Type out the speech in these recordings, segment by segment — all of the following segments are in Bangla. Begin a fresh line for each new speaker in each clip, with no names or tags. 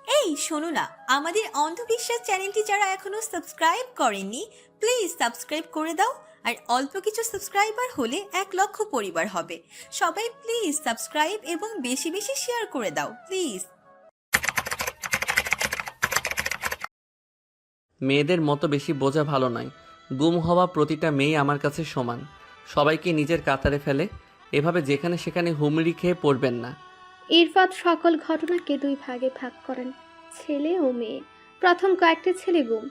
এই শোনো না, আমাদের অন্ধবিশ্বাস চ্যানেলটি যারা এখনো সাবস্ক্রাইব করেননি, প্লিজ সাবস্ক্রাইব করে দাও। আর অল্প কিছু সাবস্ক্রাইবার হলে 1 লক্ষ পরিবার হবে। সবাই প্লিজ সাবস্ক্রাইব এবং বেশি বেশি শেয়ার করে দাও প্লিজ।
মেয়েদের মতো বেশি বোঝা ভালো নয়। গুম হওয়া প্রতিটা মেয়ে আমার কাছে সমান। সবাইকে নিজের কাতারে ফেলে। এভাবে যেখানে সেখানে হুমড়ি খেয়ে পড়বেন না।
ইরফাত সকল ঘটনাকে দুই ভাগে ভাগ করেন, ছেলে ও মেয়ে। প্রথম কয়েকটি ছেলে গুম,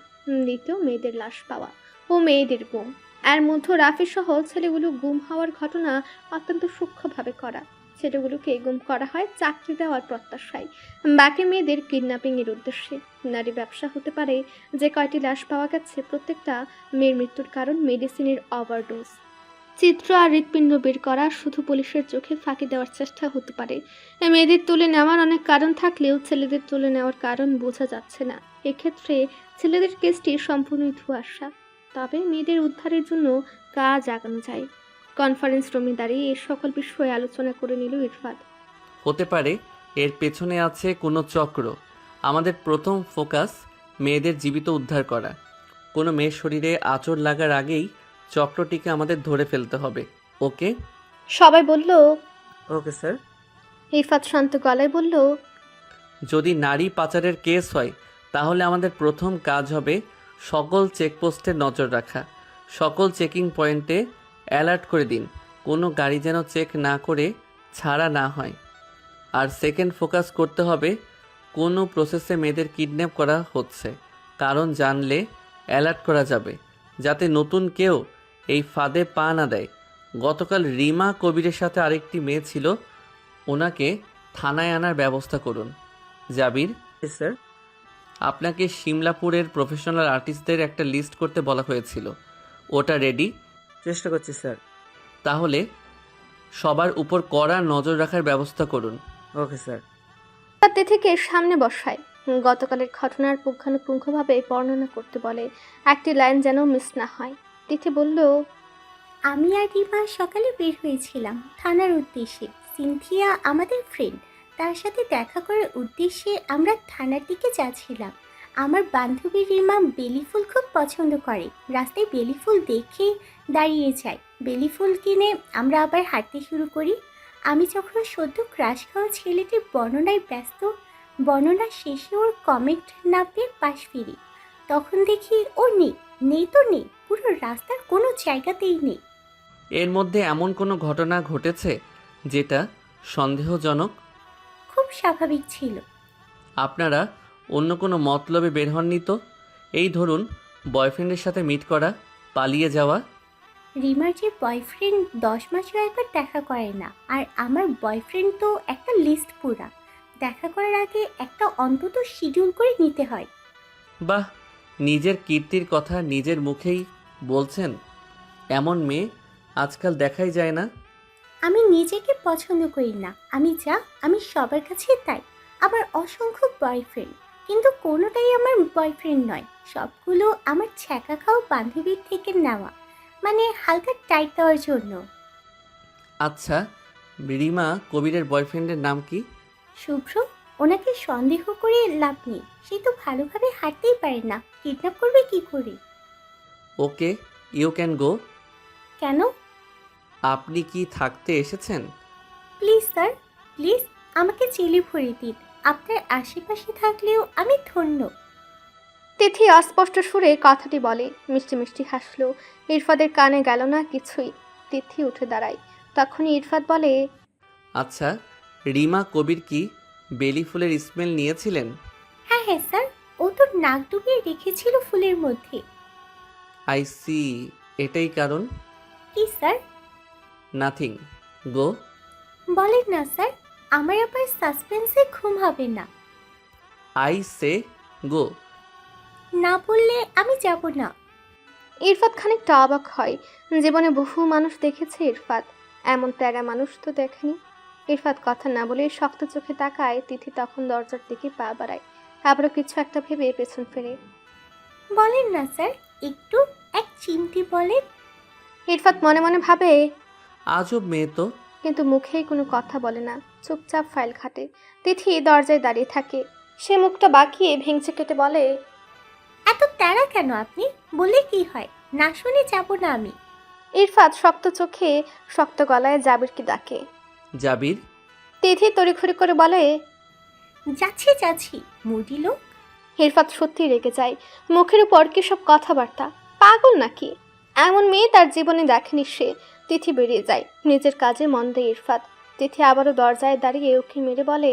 দ্বিতীয় মেয়েদের লাশ পাওয়া ও মেয়েদের গুম। এর মধ্যে রাফি সহ ছেলেগুলো গুম হওয়ার ঘটনা অত্যন্ত সূক্ষ্মভাবে করা। ছেলেগুলোকে গুম করা হয় চাকরি দেওয়ার প্রত্যাশায়, বাকি মেয়েদের কিডন্যাপিং এর উদ্দেশ্যে। নারী ব্যবসা হতে পারে। যে কয়টি লাশ পাওয়া গেছে প্রত্যেকটা মেয়ের মৃত্যুর কারণ মেডিসিনের ওভারডোজ। চিত্র আর হৃৎপিণ্ড বের করা শুধু পুলিশের চোখে ফাঁকি দেওয়ার চেষ্টা হতে পারে। মেয়েদের তুলে নেওয়ার অনেক কারণ থাকলেও ছেলেদের তুলে নেওয়ার কারণ বোঝা যাচ্ছে না। এক্ষেত্রে ছেলেদের কেসটি সম্পূর্ণই ধোঁয়াশা। তবে মেয়েদের উদ্ধারের জন্য কাজ আগানো যায়। কনফারেন্স রুমে দাঁড়িয়ে এই সকল বিষয়ে আলোচনা করে নিল ইরফাত।
হতে পারে এর পেছনে আছে কোনো চক্র। আমাদের প্রথম ফোকাস মেয়েদের জীবিত উদ্ধার করা। কোনো মেয়ের শরীরে আঁচড় লাগার আগেই চক্রটিকে আমাদের ধরে ফেলতে হবে। ওকে?
সবাই বলল।
Okay sir.
ইরফাত শান্ত গলায় বলল,
যদি নারী পাচারের কেস হয় তাহলে আমাদের প্রথম কাজ হবে সকল চেকপোস্টে নজর রাখা। সকল চেকিং পয়েন্টে অ্যালার্ট করে দিন, কোনো গাড়ি যেন চেক না করে ছাড়া না হয়। আর সেকেন্ড ফোকাস করতে হবে কোনো প্রসেসে মেয়েদের কিডন্যাপ করা হচ্ছে, কারণ জানলে অ্যালার্ট করা যাবে, যাতে নতুন কেউ এই ফাঁদে পা না দেয়। গতকাল রিমা কবিরের সাথে আরেকটি মেয়ে ছিল, ওনাকে থানায় আনার ব্যবস্থা করুন। জাবির,
জি স্যার।
আপনাকে সিমলাপুরের প্রফেশনাল আর্টিস্টদের একটা লিস্ট করতে বলা হয়েছিল, ওটা রেডি?
চেষ্টা করছি স্যার।
তাহলে সবার উপর কড়া নজর রাখার ব্যবস্থা করুন।
Okay sir.
তিথিকে সামনে বসায়। গতকালের ঘটনার পুঙ্খানুপুঙ্খভাবে বর্ণনা করতে বলে, একটি লাইন যেন মিস না হয়। তিথি বলল,
আমি আর রিমা সকালে বের হয়েছিলাম থানার উদ্দেশ্যে। সিনথিয়া আমাদের ফ্রেন্ড, তার সাথে দেখা করার উদ্দেশ্যে আমরা থানার দিকে যাচ্ছিলাম। আমার বান্ধবী রিমা বেলি ফুল খুব পছন্দ করে। রাস্তায় বেলি ফুল দেখে দাঁড়িয়ে যায়, বেলি ফুল কিনে আমরা আবার হাঁটতে শুরু করি। আমি যখন সদ্য ক্রাশ খাওয়া ছেলেটির বর্ণনায় ব্যস্ত, বর্ণনা শেষে ওর কমেন্ট না পেয়ে পাশ ফিরি, তখন দেখি ও নেই। নেই তো নেই, পুরো রাস্তার কোনো জায়গাতেই নেই।
এর মধ্যে এমন কোনো ঘটনা ঘটেছে যেটা সন্দেহজনক?
খুব স্বাভাবিক ছিল।
আপনারা অন্য কোনো মতলবে বের হননি তো? এই ধরুন, বয়ফ্রেন্ডের সাথে মিট করা, পালিয়ে যাওয়া।
রিমার যে বয়ফ্রেন্ড 10 মাসেও একবার দেখা করে না, আর আমার বয়ফ্রেন্ড তো একটা লিস্ট পুরা। দেখা করার আগে একটা অন্তত শিডিউল করে নিতে হয়।
বাহ, নিজের কীর্তির কথা নিজের মুখেই বলছেন। এমন মেয়ে আজকাল দেখাই যায় না।
আমি নিজেকে পছন্দ করি না, আমি সবার কাছে তাই। আবার অসংখ্য বয়ফ্রেন্ড, কিন্তু কোনোটাই আমার বয়ফ্রেন্ড নয়। সবগুলো আমার ছ্যাঁকা খাওয়া বান্ধবীর থেকে নেওয়া, মানে হালকা টাইট দেওয়ার জন্য।
আচ্ছা, রিমা কবিরের বয়ফ্রেন্ডের নাম কি?
শুভ্র। ওনাকে সন্দেহ করে লাভ নেই, সে তো ভালোভাবে হাঁটতেই পারে না, কিডন্যাপ করবে কি করে?
ওকে, ইউ ক্যান গো।
কেন?
আপনি কি থাকতে এসেছেন?
প্লিজ স্যার, প্লিজ আমাকে জেলে ভরে দিন। আপনার আশেপাশে থাকলেও আমি ধন্য।
তিথি অস্পষ্ট সুরে কথাটি বলে, মিষ্টি মিষ্টি হাসলো। ইরফাদের কানে গেল না কিছুই। তিথি উঠে দাঁড়ায়। তখনই ইরফাত বলে,
আচ্ছা, রিমা কবির কি বেলি ফুলের স্মেল নিয়েছিলেন?
হ্যাঁ হ্যাঁ স্যার, ও তো নাক ডুবিয়ে রেখেছিল ফুলের মধ্যে।
আই সি, এটাই কারণ।
কি স্যার?
নাথিং, গো।
বলেন না স্যার, আমার আবার সাসপেন্সে ঘুম হবে না।
আই সে গো।
না বললে আমি যাব না।
ইরফাত খানিকটা অবাক হয়। জীবনে বহু মানুষ দেখেছে ইরফাত, এমন তেরা মানুষ তো দেখেনি। ইরফাত কথা না বলে শক্ত চোখে তাকায়। তিথি তখন দরজার দিকে পা বাড়ায়, আবারও কিছু একটা ভেবে পেছন ফেরে।
বলেন না স্যার, একটু এক চিমটি বলেন।
ইরফাত মনে মনে ভাবে,
আজব মেয়ে তো।
কিন্তু মুখেই কোনো কথা বলে না, চুপচাপ ফাইল ঘাটে। তিথি দরজায় দাঁড়িয়ে থাকে। সে মুখটা বাঁকিয়ে ভেঙচি কেটে বলে,
এত তেরা কেন আপনি? বললে কি হয়, না শুনে যাবো না আমি।
ইরফাত শক্ত চোখে শক্ত গলায় জাবিরকে ডাকে।
জাবির,
তিথি তড়িঘড়ি করে বলে,
যাচ্ছি যাচ্ছি, মুডি লোক।
ইরফাত সত্যি রেগে যায়। মুখের উপর কি সব কথাবার্তা, পাগল নাকি? এমন মেয়ে তার জীবনে দেখেনি সে। তিথি বেরিয়ে যায়। নিজের কাজে মন দেয় ইরফাত। তিথি আবারও দরজায় দাঁড়িয়ে উঁকি মেরে বলে,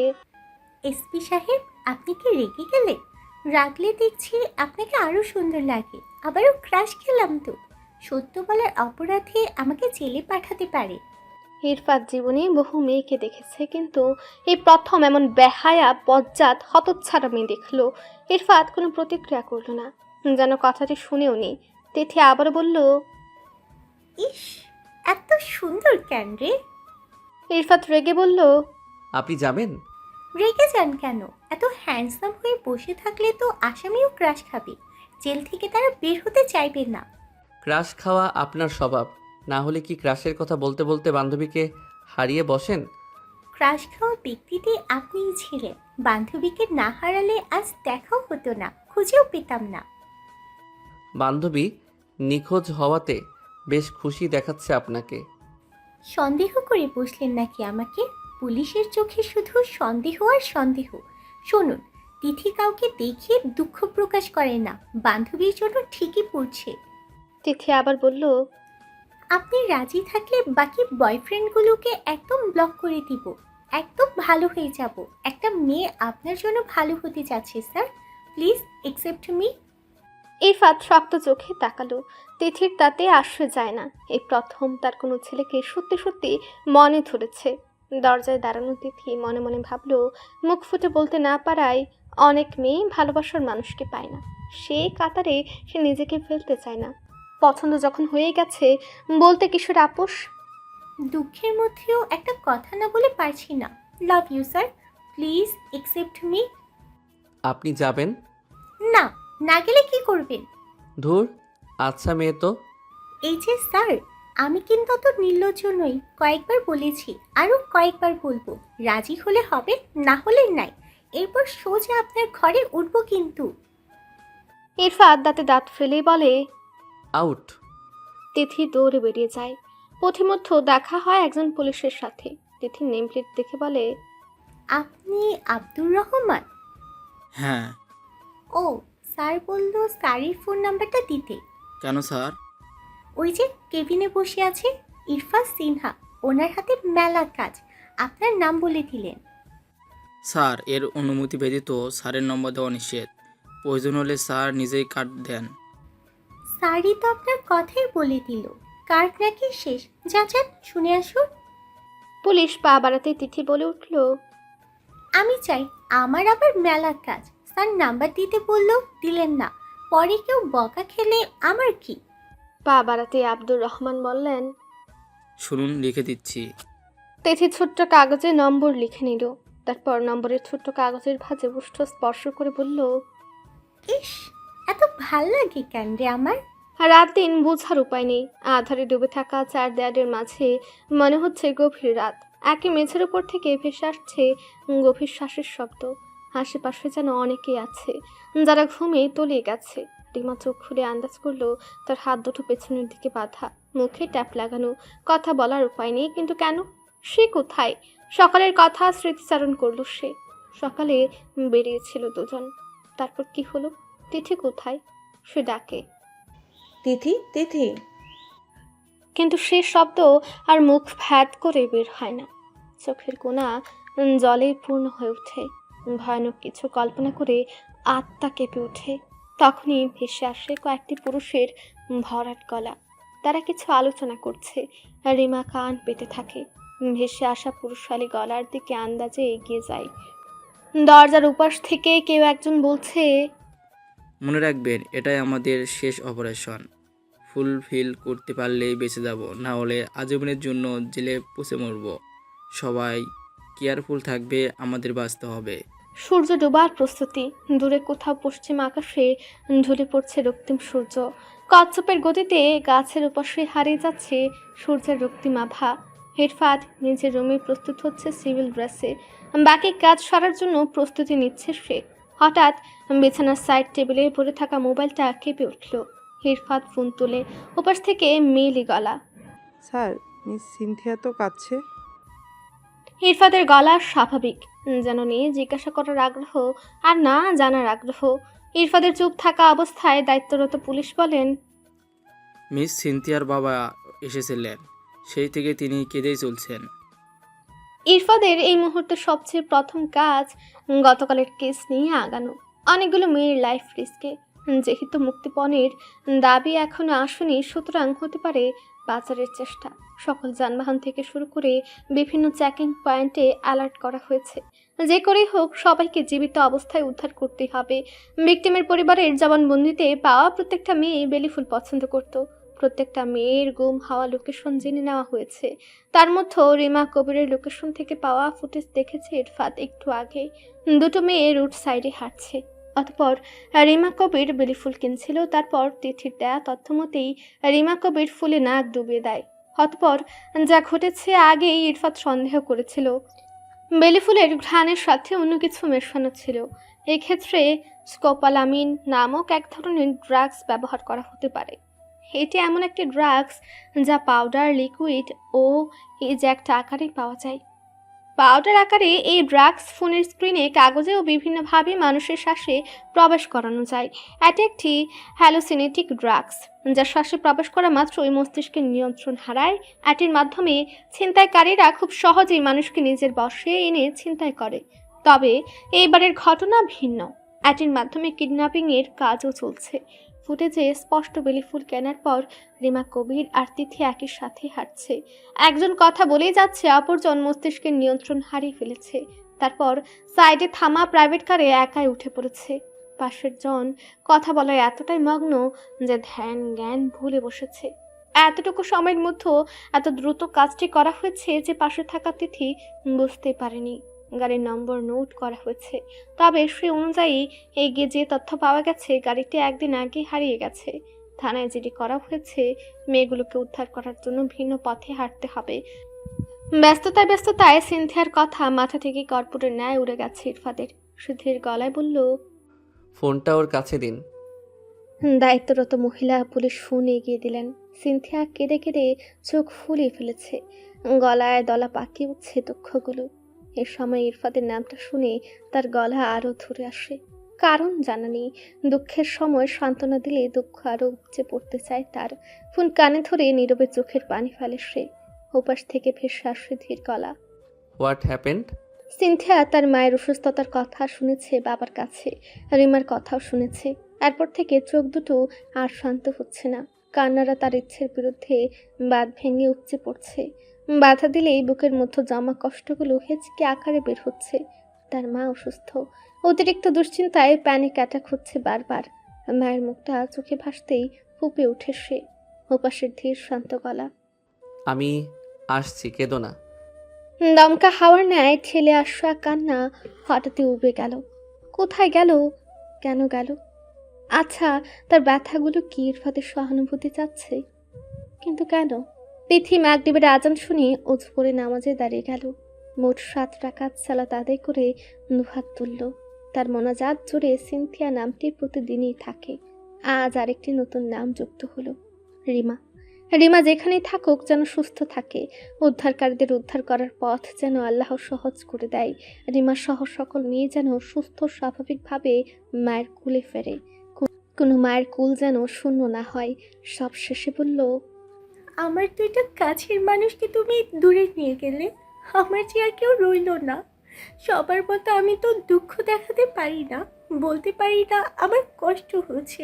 এসপি সাহেব, আপনি কি রেগে গেলেন? রাগলে দেখছি আপনাকে আরো সুন্দর লাগে। আবারও ক্রাশ খেলাম তো। সত্য বলার অপরাধে আমাকে জেলে পাঠাতে পারে।
ইরফাত জীবনে বহু মেয়েকে দেখেছে, কিন্তু এই প্রথম এমন বেহায়া বজ্জাত হতচ্ছাড়া মেয়ে দেখলো। ইরফাত কোনো প্রতিক্রিয়া করলো না, যেন কথাটি শুনেও নি। তিথি আবার বলল,
ইস, এত সুন্দর কেন রে?
ইরফাত রেগে বলল,
আপনি যাবেন?
রেগে যান কেন? এত হ্যান্ডসাম হয়ে বসে থাকলে তো আসামিও ক্রাশ খাবে। জেল থেকে তারা বের হতে চাইবে না।
ক্রাশ খাওয়া আপনার স্বভাব, না হলে কি ক্রাশের কথা বলতে বলতে বান্ধবীকে হারিয়ে বসেন?
ক্রাশ খাওয়া ব্যক্তিটি আপনিই ছিলেন। বান্ধবীকে না হারালে আজ দেখাও হতো না, খুঁজেও পেতাম না।
বান্ধবী নিখোঁজ হওয়াতে বেশ খুশি দেখাচ্ছে আপনাকে।
সন্দেহ করে বসলেন নাকি আমাকে? পুলিশের চোখে শুধু সন্দেহ আর সন্দেহ। শুনুন, তিথি কাউকে দেখিয়ে দুঃখ প্রকাশ করে না, বান্ধবীর জন্য ঠিকই পড়ছে।
তিথি আবার বলল,
আপনি রাজি থাকলে বাকি বয়ফ্রেন্ডগুলোকে একদম ব্লক করে দিব। একদম ভালো হয়ে যাব। একটা মেয়ে আপনার জন্য ভালো হতে যাচ্ছে sir. Please accept me.
Irfat শক্ত চোখে তাকালো। তিথির তাতে আশ্রয় যায় না। এই প্রথম তার কোনো ছেলেকে সত্যি সত্যি মনে ধরেছে। দরজায় দাঁড়ানো তিথি মনে মনে ভাবলো, মুখ ফুটে বলতে না পারায় অনেক মেয়ে ভালোবাসার মানুষকে পায় না। সে কাতারে সে নিজেকে ফেলতে চায় না। পছন্দ যখন হয়ে গেছে, বলতে কিশোর আপোষ।
দুঃখের মধ্যেও একটা কথা না বলে পারছি না। Love you sir, please accept me.
আপনি যাবেন?
না, না গেলে কি করবেন?
ধুর, আচ্ছা মেয়ে তো।
এই যে স্যার, আমি কিন্তু অত নির্লজ্জ নই। কয়েকবার বলেছি, আরও কয়েকবার বলবো। রাজি হলে হবে, না হলে নাই। এরপর সোজা আপনার ঘরে উঠবো কিন্তু।
ইরফাত দাঁতে দাঁত ফেলে বলে।
আউট।
তিথি দৌড়ে বেরিয়ে যায়। পথিমধ্যে দেখা হয় একজন পুলিশের সাথে। তিথি নেম প্লেট দেখে বলে,
আপনি আব্দুর রহমান?
হ্যাঁ।
ও, স্যার বললো স্যারের ফোন নাম্বারটা দিতে।
কেন স্যার?
ওই যে কেবিনে বসে আছে ইরফাত সিনহা, ওনার হাতে মেলা কাজ। আপনার নাম বলে দিলেন।
স্যার, এর অনুমতি ব্যতীত স্যারের নম্বর দেওয়া নিষেধ। প্রয়োজন হলে স্যার নিজেই কার্ড দেন।
স্যারই তো আপনার কথাই বলে দিল। কার্ড নাকি শেষ? যান যান, শুনে আসুন।
পুলিশ পা বাড়াতে তিথি বলে উঠল,
আমি চাই, আমার আবার মেলা কাজ। স্যার নাম্বার দিতে বললো, দিলেন না। পরে কেউ বকা খেলে আমার কি?
পা বাড়াতে আব্দুর রহমান বললেন।
শুনুন, লিখে দিচ্ছি।
তিথি ছোট্ট কাগজে নম্বর লিখে নিল। তারপর নম্বরের ছোট্ট কাগজের ভাঁজে উষ্ঠ স্পর্শ করে বলল,
ইস, এত ভাল লাগে কেন রে আমার?
রাত দিন বোঝার উপায় নেই। আধারে ডুবে থাকা চার দেয়ালের মাঝে মনে হচ্ছে গভীর রাত। একই মেঝের উপর থেকে ভেসে আসছে গভীর শ্বাসের শব্দ। আশেপাশে যেন অনেকেই আছে, যারা ঘুমিয়ে তলিয়ে গেছে। রিমা চোখ খুলে আন্দাজ করলো তার হাত দুটো পেছনের দিকে বাঁধা, মুখে ট্যাপ লাগানো। কথা বলার উপায় নেই, কিন্তু কেন? সে কোথায়? সকালের কথা স্মৃতিচারণ করলো সে। সকালে বেরিয়েছিল দুজন, তারপর কি হলো? তিথি কোথায়? সে ডাকে,
তিথি, তিথি।
কিন্তু সে শব্দ আর মুখ ভ্যাদ করে বের হয় না। চোখের কোণা জলে পূর্ণ হয়ে ওঠে। ভয়ানক কিছু কল্পনা করে আত্মা কেঁপে ওঠে। তখনই ভেসে আসে কয়েকটি পুরুষের ভরাট গলা। তারা কিছু আলোচনা করছে। রিমা কান পেতে থাকে। ভেসে আসা পুরুষালী গলার দিকে আন্দাজে এগিয়ে যায়। দরজার উপাস থেকে কেউ একজন বলছে,
মনে রাখবেন, এটাই আমাদের শেষ অপারেশন। ফুলফিল করতে পারলেই বেঁচে যাব, না হলে আজীবনের জন্য জেলে পুষে মরব। সবাই কেয়ারফুল থাকবে, আমাদের বাঁচতে হবে।
সূর্য ডোবার প্রস্তুতি। দূরে কোথাও পশ্চিম আকাশে ঢলে পড়ছে রক্তিম সূর্য। কচ্ছপের গতিতে গাছের উপাসে হারিয়ে যাচ্ছে সূর্যের রক্তিম আভা। ইরফাত নিজের রুমে প্রস্তুত হচ্ছে সিভিল ড্রেসে। বাকি কাজ সারার জন্য প্রস্তুতি নিচ্ছে সে। হঠাৎ বিছানার সাইড টেবিলে পড়ে থাকা মোবাইলটা কেঁপে উঠল। ইরফাত ফোন তুলে ওপাশ থেকে মেয়েলি গলা।
স্যার, মিস সিনথিয়া তো কাঁদছে।
ইরফাতের গলা স্বাভাবিক, যেন নিয়ে জিজ্ঞাসা করার আগ্রহ আর না জানার আগ্রহ। ইরফাতের চুপ থাকা অবস্থায় দায়িত্বরত পুলিশ বলেন,
মিস সিনথিয়ার বাবা এসেছিলেন, সেই থেকে তিনি কেঁদেই চলছেন।
ইরফাদের এই মুহূর্তে সবচেয়ে প্রথম কাজ গতকালের কেস নিয়ে আগানো। অনেকগুলো মেয়ের লাইফ রিস্কে, যেহেতু মুক্তিপণের দাবি এখনো আসেনি, সুতরাং হতে পারে পাচারের চেষ্টা। সকল যানবাহন থেকে শুরু করে বিভিন্ন চেকিং পয়েন্টে অ্যালার্ট করা হয়েছে। যে করেই হোক সবাইকে জীবিত অবস্থায় উদ্ধার করতে হবে। ভিকটিমের পরিবারের জবানবন্দিতে পাওয়া প্রত্যেকটা মেয়ে বেলিফুল পছন্দ করত। প্রত্যেকটা মেয়ের গুম হওয়া লোকেশন জেনে নেওয়া হয়েছে। তার মধ্যে রিমা কবিরের লোকেশন থেকে পাওয়া ফুটেজ দেখেছে ইরফাত একটু আগে। দুটো মেয়ে রুট সাইডে হাঁটছে। অতঃপর রিমা কবির বেলিফুল কিনছিল। তারপর তিথির দেয়া তথ্য মতেই রিমা কবির ফুলে নাক ডুবিয়ে দেয়। অতঃপর যা ঘটেছে আগেই ইরফাত সন্দেহ করেছিল বেলিফুলের ঘ্রাণের সাথে অন্য কিছু মেশানো ছিল। এক্ষেত্রে স্কোপালামিন নামক এক ধরনের ড্রাগস ব্যবহার করা হতে পারে। এটি এমন একটি ড্রাগস যা পাউডার, লিকুইড ও ইজেক্ট আকারে পাওয়া যায়। পাউডার আকারে এই ড্রাগস ফোনের স্ক্রিনে, কাগজে ও বিভিন্নভাবে মানুষের শ্বাসে প্রবেশ করানো যায়। এটি একটি হ্যালোসিনেটিক ড্রাগস যা শ্বাসে প্রবেশ করা মাত্রই মস্তিষ্কের নিয়ন্ত্রণ হারায়। এটির মাধ্যমে ছিনতাইকারীরা খুব সহজেই মানুষকে নিজের বশে এনে ছিনতাই করে। তবে এইবারের ঘটনা ভিন্ন। এটির মাধ্যমে কিডন্যাপিংয়ের কাজও চলছে। ফুটেজে স্পষ্ট বেলিফুল কেনার পর রিমা কবির আর তিথি একই সাথে হাঁটছে। একজন কথা বলেই যাচ্ছে, অপরজন মস্তিষ্কের নিয়ন্ত্রণ হারিয়ে ফেলেছে। তারপর সাইডে থামা প্রাইভেট কারে একাই উঠে পড়েছে। পাশের জন কথা বলায় এতটাই মগ্ন যে ধ্যান জ্ঞান ভুলে বসেছে। এতটুকু সময়ের মধ্যে এত দ্রুত কাজটি করা হয়েছে যে পাশে থাকা তিথি বুঝতে পারেনি। গাড়ির নম্বর নোট করা হয়েছে, তবে সে অনুযায়ী এগিয়ে যে তথ্য পাওয়া গেছে গাড়িটি একদিন আগে হারিয়ে গেছে। থানায় জিডি করা হয়েছে। মেয়েগুলোকে উদ্ধার করার জন্য ভিন্ন পথে হাঁটতে হবে। ব্যস্ততায় সিনথিয়ার কথা মাথা থেকে কর্পূরের ন্যায় উড়ে গেছে ইরফাদের। সুধীর গলায় বলল,
ফোনটা ওর কাছে দিন।
দায়িত্বরত মহিলা পুলিশ ফোন এগিয়ে দিলেন। সিনথিয়া কেঁদে কেঁদে চোখ ফুলিয়ে ফেলেছে, গলায় দলা পাকিয়ে উঠছে দুঃখগুলো। এ সময় ইরফাদের নামটা শুনে তার গলা আরও ধরে আসে। কারণ জানা নেই। দুঃখের সময় সান্ত্বনা দিলে দুঃখ আরও উপচে পড়তে চায় তার। ফোন কানে ধরে নীরবে চোখের পানি ফেলে সে। ওপাশ থেকে ভেসে আসে ধীর গলা।
What happened?
সিনথিয়া তার মায়ের অসুস্থতার কথা শুনেছে বাবার কাছে, রিমার কথাও শুনেছে। এরপর থেকে চোখ দুটো আর শান্ত হচ্ছে না। কান্নারা তার ইচ্ছের বিরুদ্ধে বাঁধ ভেঙে উপচে পড়ছে। বাধা দিলেই বুকের মধ্যে জমা কষ্টগুলো হেঁচকে আকারে বের হচ্ছে। তার মা অসুস্থ। অতিরিক্ত দুশ্চিন্তায় প্যানিক অ্যাটাক হচ্ছে বারবার। মায়ের মুখটা চোখে ভাসতেই ফুঁপে উঠে সে। ওপাশের ধীর শান্ত গলা,
আমি আসছি, কেঁদো না।
দমকা হাওয়ার ন্যায় ঠেলে আসা কান্না হঠাৎই উবে গেল। কোথায় গেল? কেন গেল? আচ্ছা, তার ব্যথাগুলো কি ইরফাতের সহানুভূতি চাচ্ছে? কিন্তু কেন? তিথি মাগরিবের আজান শুনে অজু করে নামাজে দাঁড়িয়ে গেল। মোট 7 রাকাত সালাত আদায় করে দুহাত তুলল। তার মোনাজাত জুড়ে সিনথিয়া নামটি প্রতিদিনই থাকে। আজ আরেকটি নতুন নাম যুক্ত হলো, রিমা। রিমা যেখানেই থাকুক যেন সুস্থ থাকে। উদ্ধারকারীদের উদ্ধার করার পথ যেন আল্লাহ সহজ করে দেয়। রিমা সহ সকল মেয়ে যেন সুস্থ স্বাভাবিকভাবে মায়ের কুলে ফেরে। কোনো মায়ের কুল যেন শূন্য না হয়। সব শেষে বলল,
আমার দুইটা কাছের মানুষকে তুমি দূরে নিয়ে গেলে, আমার যে আর কেউ রইল না। সবার মতো আমি তো দুঃখ দেখাতে পারি না, বলতে পারি না আমার কষ্ট হচ্ছে।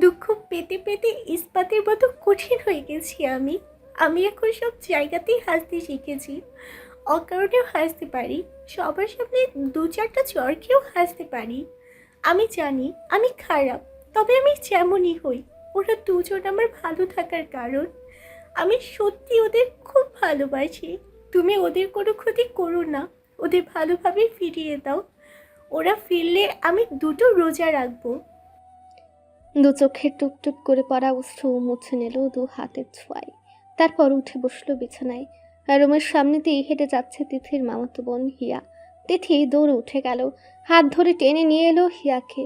দুঃখ পেতে পেতে ইস্পাতের মতো কঠিন হয়ে গেছি আমি এখন সব জায়গাতেই হাসতে শিখেছি। অকারণেও হাসতে পারি, সবার সামনে 2-4টা চরকেও হাসতে পারি। আমি জানি আমি খারাপ, তবে আমি যেমনই হই ওরা দুজন আমার ভালো থাকার কারণ। আমি সত্যি ওদের খুব ভালোবাসি। তুমি ওদের কোনো ক্ষতি করো না, ওদের ভালোভাবে ফিরিয়ে দাও। ওরা ফিরলে আমি 2টো রোজা রাখবো।
দু চোখে টুপটুপ করে পড়া অশ্রু মুছে নিল 2 হাতের ছোঁয়ায়। তারপর উঠে বসলো বিছানায়। রুমের সামনে দিয়ে হেঁটে যাচ্ছে তিথির মামাতো বোন হিয়া। তিথি দৌড়ে উঠে গেল, হাত ধরে টেনে নিয়ে এলো হিয়াকে।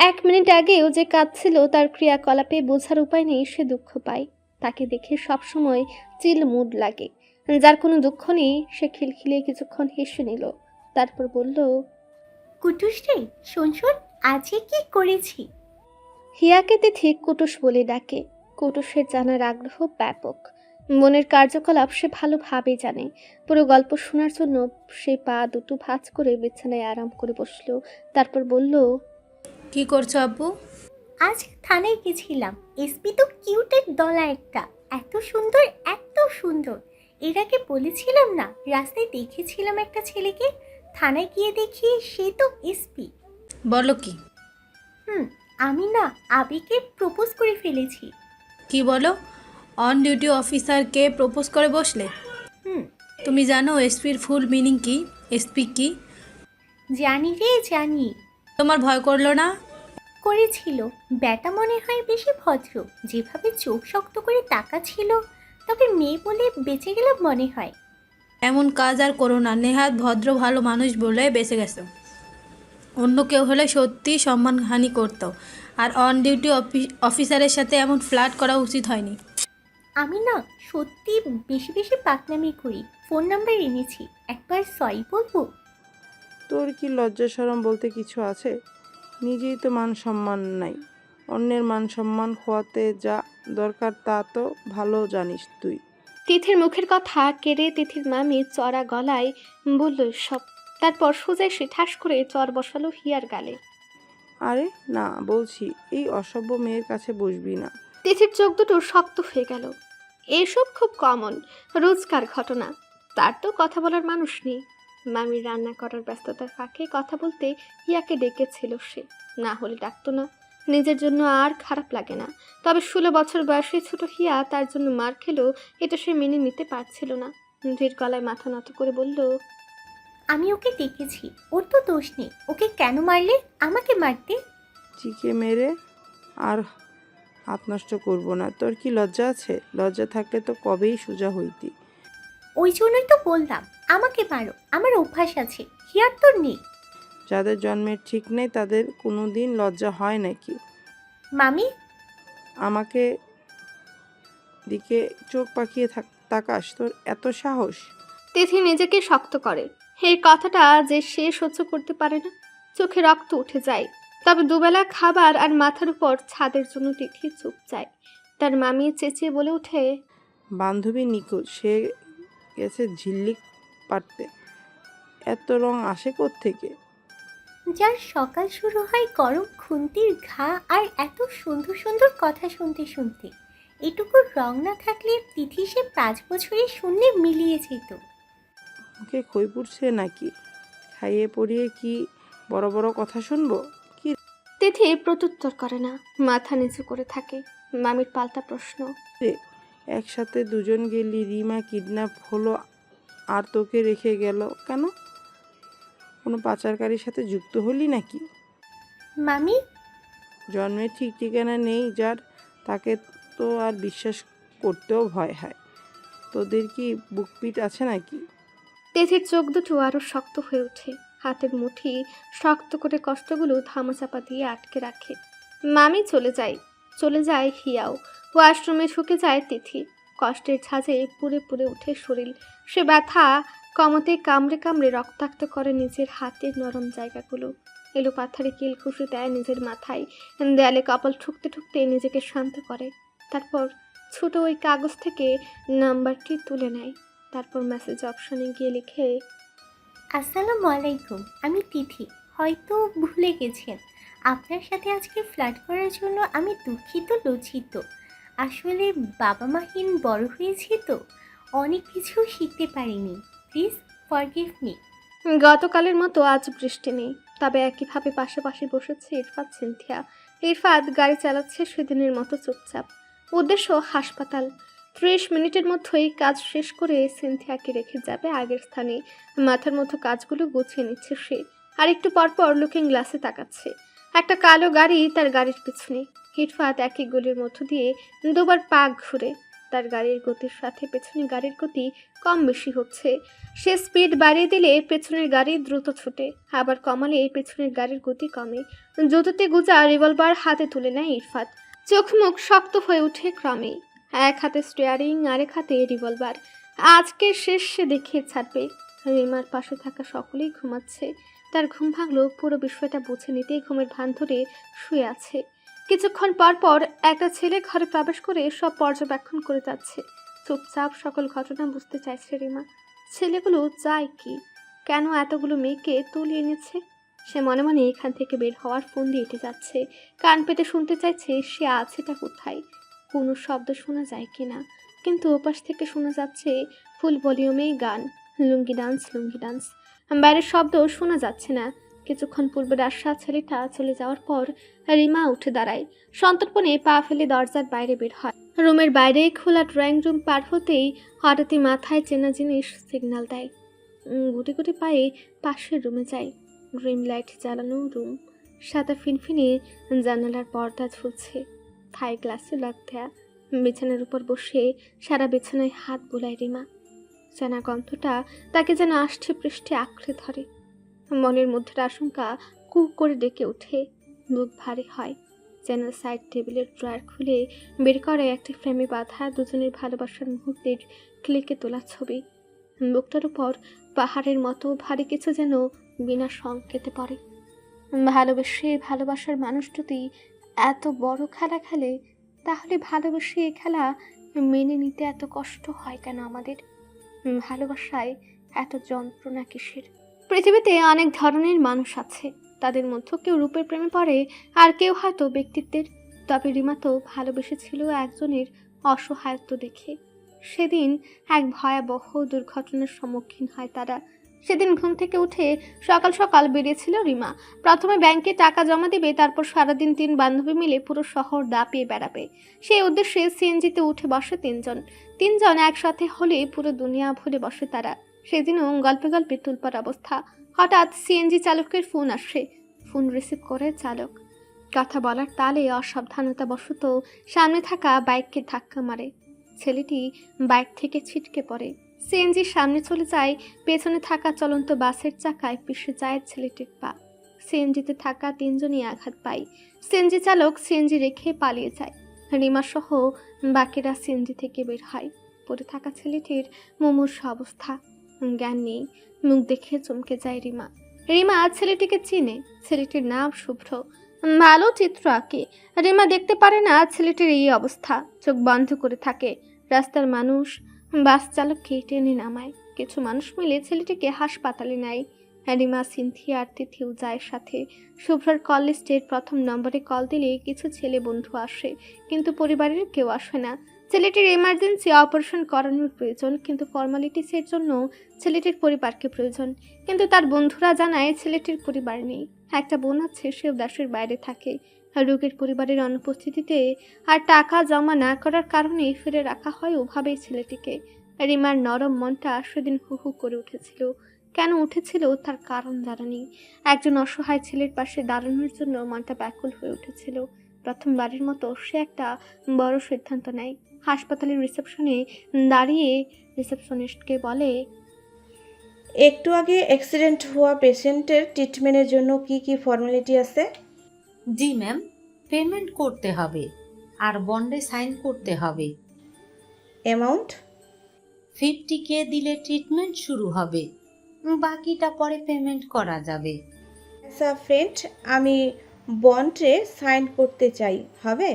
1 মিনিট আগেও যে কাঁদছিল তার ক্রিয়াকলাপে বোঝার উপায় নেই সে দুঃখ পায়। তাকে দেখে সবসময় চিল মুড লাগে, যার কোনো দুঃখ নেই সে খিলখিলিয়ে কিছুক্ষণ হেসে নিল, তারপর বলল,
কুটুস রে, শোন শোন, আজকে কি করেছি।
হিয়াকে তিথি কুটুস বলে ডাকে। কুটুসের জানার আগ্রহ ব্যাপক, মনের কার্যকলাপ সে ভালোভাবেই জানে। পুরো গল্প শোনার জন্য সে পা দুটো ভাঁজ করে বিছানায় আরাম করে বসলো, তারপর বলল,
কি করছো আব্বু?
আজ থানায় গেছিলাম। এসপি তো কিউটের দলা একটা, এত সুন্দর এত সুন্দর। এর আগে বলেছিলাম না, রাস্তায় দেখেছিলাম একটা ছেলেকে, থানায় গিয়ে দেখি সে তো এসপি।
বলো কি?
আমি না আবিকে প্রপোজ করে ফেলেছি।
কি বলো? অন ডিউটি অফিসারকে প্রপোজ করে বসলে?
হুম
তুমি জানো এসপির ফুল মিনিং কি? এসপি কি?
জানি রে জানি।
তোমার ভয় করলো না?
করেছিল। ব্যাটা মনে হয় বেশি ভদ্র, যেভাবে চোখ শক্ত করে তাকাচ্ছিল। তবে মেয়ে বলে বেঁচে গেলাম মনে হয়।
এমন কাজ আর করো না। নেহাত ভদ্র ভালো মানুষ বলে বেঁচে গেছো। অন্য কেউ হলে সত্যি সম্মানহানি করতো। আর অন ডিউটি অফিসারের সাথে এমন ফ্লার্ট করা উচিত হয়নি।
আমি না সত্যি বেশি বেশি পাকনামি করি। ফোন নাম্বার এনেছি, একবার সরি বলবো।
তোর কি লজ্জা শরম বলতে কিছু আছে? নিজেই তো মান সম্মান নাই, অন্যের মান সম্মান খোয়াতে যা দরকার তা তো ভালো জানিস তুই।
তিথির মুখের কথা কেড়ে তিথির মামি চড়া গলায় বলল সব। তারপর সোজা সে ঠাস করে চর বসালো হিয়ার গালে।
আরে না বলছি, এই অসভ্য মেয়ের কাছে বসবি না।
তিথির চোখ দুটো শক্ত হয়ে গেল। এসব খুব কমন, রোজকার ঘটনা। তার তো কথা বলার মানুষ নেই। মামির রান্না করার ব্যস্ততার ফাঁকে কথা বলতে হিয়াকে ডেকেছিল সে, না হলে ডাকতো না। নিজের জন্য আর খারাপ লাগে না, তবে 16 বছর বয়সে ছোট হিয়া তার জন্য মার খেলেও এটা সে মেনে নিতে পারছিল না। ধীর গলায় মাথা নত করে বলল,
আমি ওকে ডেকেছি, ওর তো দোষ নেই। ওকে কেন মারলে? আমাকে মারতে।
চিকে মেরে আর হাত নষ্ট করবো না। তোর কি লজ্জা আছে? লজ্জা থাকলে তো কবেই সোজা হইতি।
ওই জন্যই তো বললাম আমাকে মারো, আমার অভ্যাস আছে। হিয়ার তো নেই।
যাদের জন্মের ঠিক নেই তাদের কোনো দিন লজ্জা হয় নাকি?
মামি,
আমাকে দিকে চোখ পাকিয়ে তাকাস? তোর এত সাহস?
তিথি নিজেকে শক্ত করে। এই কথাটা যে সে সহ্য করতে পারে না। চোখে রক্ত উঠে যায়। তবে দুবেলা খাবার আর মাথার উপর ছাদের জন্য তিথি চুপ যায়। তার মামি চেঁচিয়ে বলে ওঠে,
বান্ধবী নিখোঁজ, সে গেছে ঝিল্লি পাড়তে। এত রং আসে থেকে?
যার সকাল শুরু হয় গরম খুন্তির ঘা আর এত সুন্দর সুন্দর কথা শুনতে শুনতে, এটুকু রং না থাকলে তিথি সে 5 বছরের শূন্যে মিলিয়ে যেত।
মুখে খই পুড়ছে নাকি? খাইয়ে পড়িয়ে কি বড় বড় কথা শুনবো? কি
তিথি প্রত্যুত্তর করে না, মাথা নিচু করে থাকে। মামির পাল্টা প্রশ্ন,
রে, একসাথে দুজন গেলি, রিমা কিডন্যাপ হলো আর তোকে রেখে গেল কেন? কোনো পাচারকারীর সাথে যুক্ত হলি নাকি?
মামি,
জন্মের ঠিক ঠিকানা নেই যার, তাকে তো আর বিশ্বাস করতেও ভয় হয়। তোদের কি বুকপিট আছে নাকি?
তিথির চোখ দুটো আরো শক্ত হয়ে ওঠে। হাতের মুঠি শক্ত করে কষ্টগুলো ধামাচাপা দিয়ে আটকে রাখে। মামি চলে যায় হিয়াও। ওয়াশরুমে ঢুকে যায় তিথি। কষ্টের ঝাঁজে পুড়ে পুড়ে ওঠে শরীর। সে ব্যথা কমতে কামড়ে কামড়ে রক্তাক্ত করে নিজের হাতের নরম জায়গাগুলো। এলো পাথারে কিল ঘুষে দেয় নিজের মাথায়। দেয়ালে কপাল ঠুকতে ঠুকতে নিজেকে শান্ত করে। তারপর ছোট ওই কাগজ থেকে নাম্বারটি তুলে নেয়। তারপর মেসেজ অপশনে গিয়ে লিখে,
আসসালামু আলাইকুম, আমি তিথি। হয়তো ভুলে গেছেন, আপনার সাথে আজকে ফ্লার্ট করার জন্য আমি দুঃখিত লজ্জিত। আসলে বাবা মাহীন বড় হয়েছি তো, অনেক কিছু শিখতে পারিনি। Please forgive me.
গতকালের মতো আজ বৃষ্টি নেই, তবে একইভাবে পাশাপাশি বসেছে ইরফাত সিনথিয়া। ইরফাত গাড়ি চালাচ্ছে সেদিনের মতো চুপচাপ। উদ্দেশ্য হাসপাতাল। 30 মিনিটের মধ্যেই কাজ শেষ করে সিনথিয়াকে রেখে যাবে আগের স্থানে। মাথার মতো কাজগুলো গুছিয়ে নিচ্ছে সে, আর একটু পরপর লুকিং গ্লাসে তাকাচ্ছে। একটা কালো গাড়ি তার গাড়ির পিছনে। ইরফাত একই গলির মধ্য দিয়ে দুবার পাক ঘুরে তার গাড়ির গতির সাথে পেছনের গাড়ির গতি কম বেশি হচ্ছে। সে স্পিড বাড়িয়ে দিলে পেছনের গাড়ি দ্রুত ছুটে, আবার কমালে পেছনের গাড়ির গতি কমে। জুতোতে গুজা রিভলভার হাতে তুলে নেয় ইরফাত। চোখ মুখ শক্ত হয়ে ওঠে ক্রমে। এক হাতে স্টিয়ারিং, আরেক হাতে রিভলভার। আজকে শেষ সে দেখিয়ে ছাড়বে। রিমার পাশে থাকা সকলেই ঘুমাচ্ছে। তার ঘুম ভাঙলো পুরো বিষয়টা বুঝে নিতেই ঘুমের ভান ধরে শুয়ে আছে। কিছুক্ষণ পর পর একটা ছেলে ঘরে প্রবেশ করে সব পর্যবেক্ষণ করে যাচ্ছে। চুপচাপ সকল ঘটনা বুঝতে চাইছে রিমা। ছেলেগুলো চায় কি? কেন এতগুলো মেয়েকে তুলে এনেছে? সে মনে মনে এখান থেকে বের হওয়ার ফোন দিয়ে এঁটে যাচ্ছে। কান পেতে শুনতে চাইছে সে আছেটা কোথায়, কোনো শব্দ শোনা যায় কিনা। কিন্তু ওপাশ থেকে শোনা যাচ্ছে ফুল ভলিউমেই গান, লুঙ্গি ডান্স লুঙ্গি ডান্স। বাইরের শব্দ শোনা যাচ্ছে না। কিছুক্ষণ পূর্বে রাশা ছেলেটা চলে যাওয়ার পর রিমা উঠে দাঁড়ায়। সন্তর্পণে পা ফেলে দরজার বাইরে বের হয়। রুমের বাইরে খোলা ড্রয়িং রুম পার হতেই হঠাৎই মাথায় চেনা জিনিস সিগন্যাল দেয়। গুটি গুটি পায়ে পাশের রুমে যায়। ড্রিম লাইট জ্বালানো রুম, সাদা ফিনফিনে জানালার পর্দা ঝুলছে। থাই গ্লাসে লাগ দেয়া। বিছানার উপর বসে সারা বিছানায় হাত বোলায় রিমা। চেনা গন্ধটা তাকে যেন আষ্টে পৃষ্ঠে আঁকড়ে ধরে। মনের মধ্যে আশঙ্কা কু করে ডেকে ওঠে, বুক ভারী হয়। যেন সাইড টেবিলের ড্রয়ার খুলে বের করে একটি ফ্রেমে বাঁধা দুজনের ভালোবাসার মুহূর্তের ক্লিকে তোলা ছবি। বুকটার উপর পাহাড়ের মতো ভারী কিছু যেন বিনা সংকেতে পড়ে। ভালোবাসার মানুষ যদি এত বড় খেলা খেলে, তাহলে ভালোবেসে এই খেলা মেনে নিতে এত কষ্ট হয় কেন আমাদের? ভালোবাসায় এত যন্ত্রণা কিসের? পৃথিবীতে অনেক ধরনের মানুষ আছে। তাদের মধ্যে কেউ রূপের প্রেমে পড়ে, আর কেউ হয়তো ব্যক্তিত্বের। তবে রিমা তো ভালোবেসেছিল একজনের অসহায়ত্ব দেখে। সেদিন এক ভয়াবহ দুর্ঘটনার সম্মুখীন হয় তারা। সেদিন ঘুম থেকে উঠে সকাল সকাল বেরিয়েছিল রিমা। প্রথমে ব্যাংকে টাকা জমা দেবে, তারপর সারাদিন 3 বান্ধবী মিলে পুরো শহর দাপিয়ে বেড়াবে। সেই উদ্দেশ্যে সিএনজিতে উঠে বসে 3জন একসাথে হলে পুরো দুনিয়া ভুলে বসে তারা। সেদিনও গল্পে গল্পে তুলপার অবস্থা। হঠাৎ সিএনজি চালকের ফোন আসে। ফোন রিসিভ করে চালক। কথা বলার তালে অসাবধানতাবশত সামনে থাকা বাইককে ধাক্কা মারে। ছেলেটি বাইক থেকে ছিটকে পড়ে। সিএনজির সামনে চলে যায়। পেছনে থাকা চলন্ত বাসের চাকায় পিষে যায় ছেলেটির পা। সিএনজিতে থাকা 3জনই আঘাত পায়। সিএনজি চালক সিএনজি রেখে পালিয়ে যায়। রিমা সহ বাকিরা সিএনজি থেকে বের হয়। পড়ে থাকা ছেলেটির মুমূর্ষ অবস্থা, জ্ঞান নেই। মুখ দেখে চমকে যায় রিমা। রিমা ছেলেটিকে চিনে। ছেলেটির নাম শুভ্র। ভালো চিত্র আঁকে। রিমা দেখতে পারে না ছেলেটির এই অবস্থা। চোখ বন্ধ করে থাকে। রাস্তার মানুষ বাস চালককে টেনে নামায়। কিছু মানুষ মিলে ছেলেটিকে হাসপাতালে নেয়। রিমা, সিনথিয়া আর তিথিও যায় সাথে। শুভ্রর কল লিস্টের প্রথম নম্বরে কল দিলে কিছু ছেলে বন্ধু আসে, কিন্তু পরিবারের কেউ আসে না। ছেলেটির এমার্জেন্সি অপারেশন করানোর প্রয়োজন, কিন্তু ফর্মালিটিসের জন্য ছেলেটির পরিবারকে প্রয়োজন। কিন্তু তার বন্ধুরা জানায় ছেলেটির পরিবার নেই। একটা বোন আছে, সেও দেশের বাইরে থাকে। রোগীর পরিবারের অনুপস্থিতিতে আর টাকা জমা না করার কারণে ফিরে রাখা হয় ওভাবেই ছেলেটিকে। রিমার নরম মনটা সেদিন হু হু করে উঠেছিল। কেন উঠেছিল তার কারণ জানা নেই। একজন অসহায় ছেলের পাশে দাঁড়ানোর জন্য মনটা ব্যাকুল হয়ে উঠেছিল। প্রথমবারের মতো সে একটা বড় সিদ্ধান্ত নেয়। হাসপাতালের রিসেপশনে দাঁড়িয়ে রিসেপশনিস্টকে বলে,
একটু আগে অ্যাক্সিডেন্ট হওয়া পেশেন্টের ট্রিটমেন্টের জন্য কি কি ফর্মালিটি আছে?
জি ম্যাম, পেমেন্ট করতে হবে আর বন্ডে সাইন করতে হবে।
অ্যামাউন্ট?
50K দিলে ট্রিটমেন্ট শুরু হবে, বাকিটা পরে পেমেন্ট করা যাবে।
আচ্ছা ফ্রেন্ড, আমি বন্ডে সাইন করতে চাই, হবে?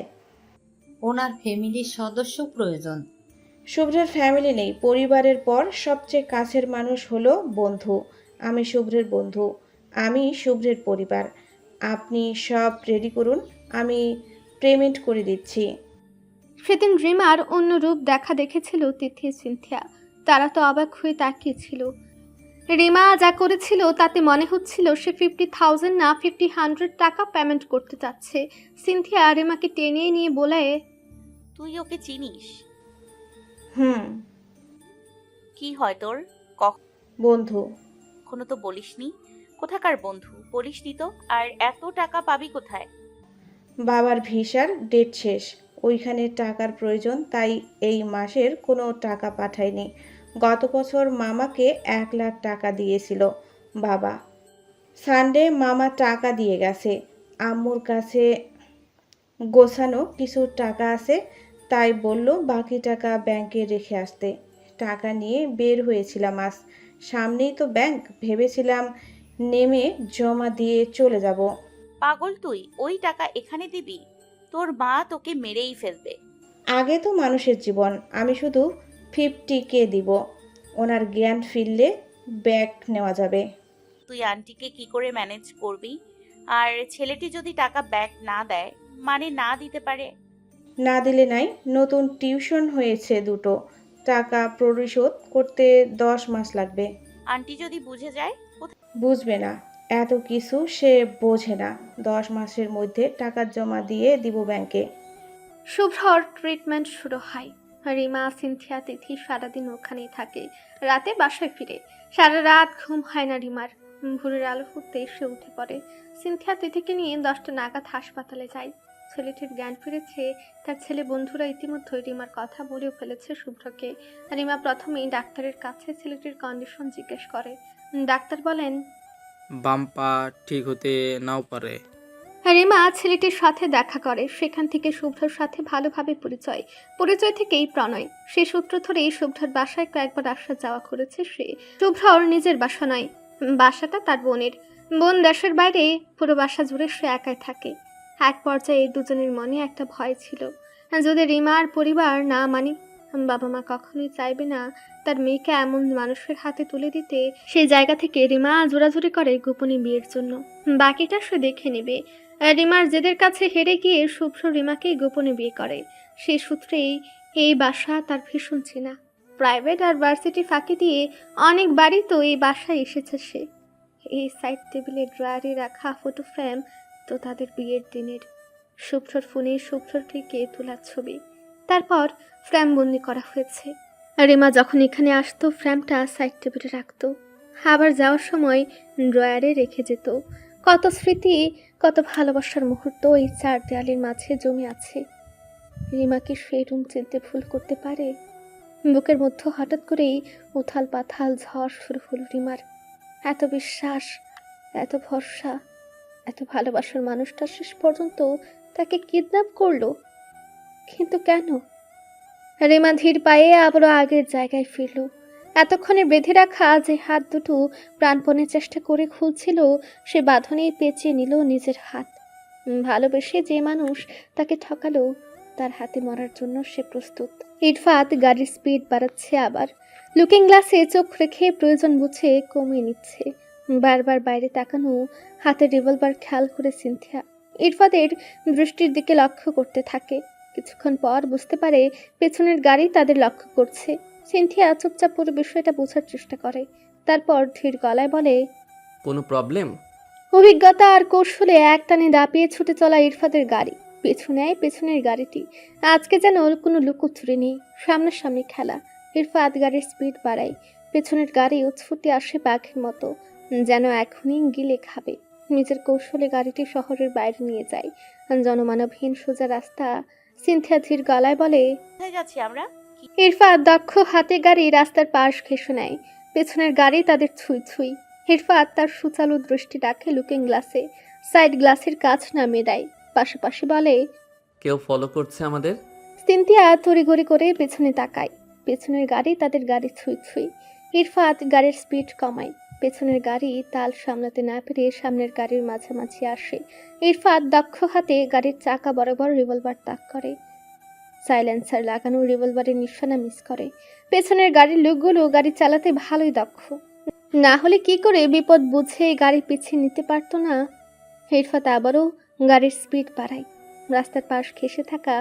ওনার ফ্যামিলির সদস্য প্রয়োজন।
শুভ্রের ফ্যামিলি নেই। পরিবারের পর সবচেয়ে কাছের মানুষ হলো বন্ধু। আমি শুভ্রের বন্ধু, আমি শুভ্রের পরিবার। আপনি সব রেডি করুন, আমি পেমেন্ট করে দিচ্ছি।
সেদিন রিমার অন্য রূপ দেখা দেখেছিল তিথি, সিনথিয়া। তারা তো অবাক হয়ে তাকিয়েছিল। রিমা যা করেছিল তাতে মনে হচ্ছিল সে 50,000 না 50,100 টাকা পেমেন্ট করতে চাচ্ছে। সিনথিয়া রিমাকে টেনে নিয়ে বলে,
তুই ওকে চিনিস?
হুম।
কি হয় তোর?
বন্ধু।
কখনো তো বলিসনি। কোথাকার বন্ধু বলিসনি তো? আর এত টাকা পাবি কোথায়?
বাবার ভিসার ডেট শেষ, ওইখানে টাকার প্রয়োজন, তাই এই মাসের কোনো টাকা পাঠায়নি। গত বছর মামাকে 1 লাখ টাকা দিয়েছিল বাবা। সানডে মামা টাকা দিয়ে গেছে। আম্মুর কাছে গোছানো কিছু টাকা আছে, তাই বলল বাকি টাকা ব্যাংকে রেখে আসতে। টাকা নিয়ে বের হয়েছিলাম আজ। সামনেই তো ব্যাংক, ভেবেছিলাম নেমে জমা দিয়ে চলে যাব।
পাগল তুই? ওই টাকা এখানে দিবি? তোর মা তোকে মেরেই ফেলবে।
আগে তো মানুষের জীবন, আমি শুধু 50K দিব। ওনার জ্ঞান ফিরলে ব্যাগ নেওয়া যাবে।
তুই আন্টিকে কি করে ম্যানেজ করবি? আর ছেলেটি যদি টাকা ব্যাক না দেয়, মানে না দিতে পারে?
না দিলে নাই, নতুন টিউশন হয়েছে দুটো, টাকা পরিশোধ করতে 10 মাস লাগবে।
আন্টি যদি বুঝে যায়?
বুঝবে না, এত কিছু সে বোঝে না। 10 মাসের মধ্যে টাকা জমা দিয়ে দিব ব্যাংকে।
শুভ্রর ট্রিটমেন্ট শুরু হয়। রিমা, সিনথিয়া, তিথি সারাদিন ওখানেই থাকে। রাতে বাসায় ফিরে সারা রাত ঘুম হয় না রিমার। ভোরের আলো ফুটতে সে উঠে পড়ে। সিনথিয়া তিথিকে নিয়ে 10টা নাগাদ হাসপাতালে যায়। ছেলেটির জ্ঞান ফিরেছে। তার ছেলে বন্ধুরা ইতিমধ্যে রিমার কথা বলেও ফেলেছে শুভ্রকে। রিমা প্রথমেই ডাক্তারের কাছে ছেলেটির কন্ডিশন জিজ্ঞেস করে। ডাক্তার বলেন,
বাম পা ঠিক হতে নাও পারে।
রিমা ছেলেটির সাথে দেখা করে। সেখান থেকে শুভ্রর সাথে ভালোভাবে পরিচয় থেকেই প্রণয়। সে সূত্র ধরেই শুভ্রর বাসায় কয়েকবার আসা যাওয়া করেছে সে। শুভ্রর নিজের বাসা নয়, বাসাটা তার বোনের। বোন দেশের বাইরে, পুরো বাসা জুড়ে সে একাই থাকে। এক পর্যায়ে দুজনের মনে একটা ভয় ছিল, যদি রিমার পরিবার না মানে, বাবা মা কখনোই চাইবে না তার মেয়েকে এমন মানুষের হাতে তুলে দিতে। সেই জায়গা থেকে রিমা জোরাজুরি করে গোপনে বিয়ের জন্য। বাকিটা সে দেখে নেবে। রিমার জেদের কাছে হেরে গিয়ে শুভ্র রিমাকে গোপনে বিয়ে করে। সেই সূত্রেই এই বাসা তার ভীষণ চেনা। প্রাইভেট আর ভার্সিটি ফাঁকি দিয়ে অনেকবারই তো এই বাসায় এসেছে সে। এই সাইড টেবিলে ড্রয়ারে রাখা ফটো ফ্রেম তো তাদের বিয়ের দিনের। শুভ্রর ফোনে শুভ্রর থেকে তোলা ছবি, তারপর ফ্রেম বন্দি করা হয়েছে। রিমা যখন এখানে আসতো ফ্রেমটা সাইড টেবিলে রাখতো, আবার যাওয়ার সময় ড্রয়ারে রেখে যেত। কত স্মৃতি, কত ভালোবাসার মুহূর্ত এই 4 দেয়ালের মাঝে জমে আছে। রিমা কি সেই রুম চিনতে ভুল করতে পারে? বুকের মধ্যে হঠাৎ করেই উথাল পাথাল ঝড় শুরু হলো রিমার। এত বিশ্বাস, এত ভরসা, এত ভালোবাসার মানুষটা শেষ পর্যন্ত তাকে কিডন্যাপ করলো। কিন্তু কেন? রিমা ধীর পায়ে আবারও আগের জায়গায় ফিরল। এতক্ষণে বেঁধে রাখা যে হাত দুটো প্রাণপণে চেষ্টা করে খুলছিল, সে বাঁধনেই পেঁচিয়ে নিল নিজের হাত। ভালোবেসে যে মানুষ তাকে ঠকালো, তার হাতে মরার জন্য সে প্রস্তুত। ইরফাত গাড়ির স্পিড বাড়াচ্ছে, আবার লুকিং গ্লাসে চোখ রেখে প্রয়োজন বুঝে কমিয়ে নিচ্ছে। বারবার বাইরে তাকানো, হাতে রিভলভার খেয়াল করে সিনথিয়া ইরফাতের দৃষ্টির দিকে লক্ষ্য করতে থাকে। কিছুক্ষণ পর বুঝতে পারে পেছনের গাড়ি তাদের লক্ষ্য করছে। সিনথিয়া চুপচাপ পুরো বিষয়টা বোঝার চেষ্টা করে, তারপর ধীর গলায় বলে,
কোনো প্রবলেম?
অভিজ্ঞতা আর কৌশলে একটানে দাপিয়ে ছুটে চলা ইরফাতের গাড়ি পেছু নেয় পেছনের গাড়িটি। আজকে যেন কোনো লুকোচুরি নেই, সামনাসামনি খেলা। ইরফাত গাড়ির স্পিড বাড়ায়, পেছনের গাড়ি ছুটে আসে বাঘের মতো, যেন এখনই গিলে খাবে। নিজের কৌশলে গাড়িটি শহরের বাইরে নিয়ে যায়, জনমানবহীন সোজা রাস্তা। সিনথিয়া ধীর গলায় বলে,
কোথায় যাচ্ছি আমরা?
ইরফাত দক্ষ হাতে গাড়ি রাস্তার পাশ ঘেঁষে নেয়, পেছনের গাড়ি তাদের ছুঁই ছুঁই। ইরফাত তার সুচালু দৃষ্টি রাখে লুকিং গ্লাসে, সাইড গ্লাসের কাজ নামিয়ে দেয়, পাশাপাশি বলে,
কেউ ফলো করছে আমাদের?
সিনথিয়া তড়িঘড়ি করে পেছনে তাকায়, পেছনের গাড়ি তাদের গাড়ি ছুঁই ছুঁই। ইরফাত গাড়ির স্পিড কমায়, পেছনের গাড়ি তাল সামলাতে না পেরে সামনের গাড়ির মাঝামাঝি আসে। ইরফাত দক্ষ হাতে গাড়ির চাকা বরাবর রিভলভার তাক করে, সাইলেন্সার লাগানো রিভলভারের নিশানা মিস করে। পেছনের গাড়ির লোকগুলো গাড়ি চালাতে ভালোই দক্ষ, না হলে কি করে বিপদ বুঝে গাড়ি পিছিয়ে নিতে পারতো না। ইরফাত আবারও গাড়ির স্পিড বাড়ায়, রাস্তার পাশ ঘেঁষে থাকা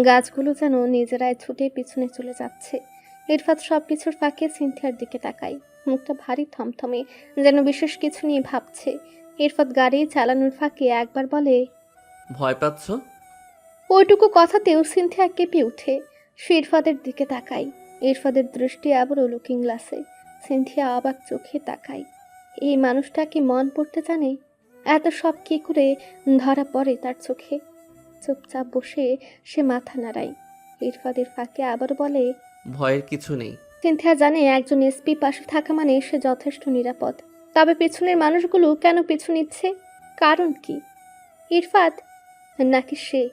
গাছগুলো যেন নিজেরাই ছুটে পিছনে চলে যাচ্ছে। ইরফাত সব কিছুর ফাঁকে সিনথিয়ার দিকে তাকায়, মুখটা ভারী থমথমে, যেন বিশেষ কিছু নিয়ে ভাবছে। ইরফাত গাড়ি চালানোর ফাঁকে একবার বলে,
ভয় পাচ্ছ?
ওইটুকু কথাতেও সিনথিয়া কেঁপে উঠে। সে ইরফাতের দিকে তাকায়, ইরফাতের দৃষ্টি আবারও লুকিং গ্লাসে। সিনথিয়া অবাক চোখে তাকায়। এই মানুষটা কি মন পড়তে জানে? এত সব কি করে ধরা পড়ে তার চোখে? চুপচাপ বসে সে মাথা নাড়ায়। ইরফাদের ফাঁকে আবার বলে,
ভয়ের কিছু নেই।
সিনথিয়া জানে একজন এসপি পাশে থাকা মানে সে যথেষ্ট নিরাপদ। তবে পেছনের মানুষগুলো কেন পিছু নিচ্ছে? কারণ কি? ইরফাত নাকি সে?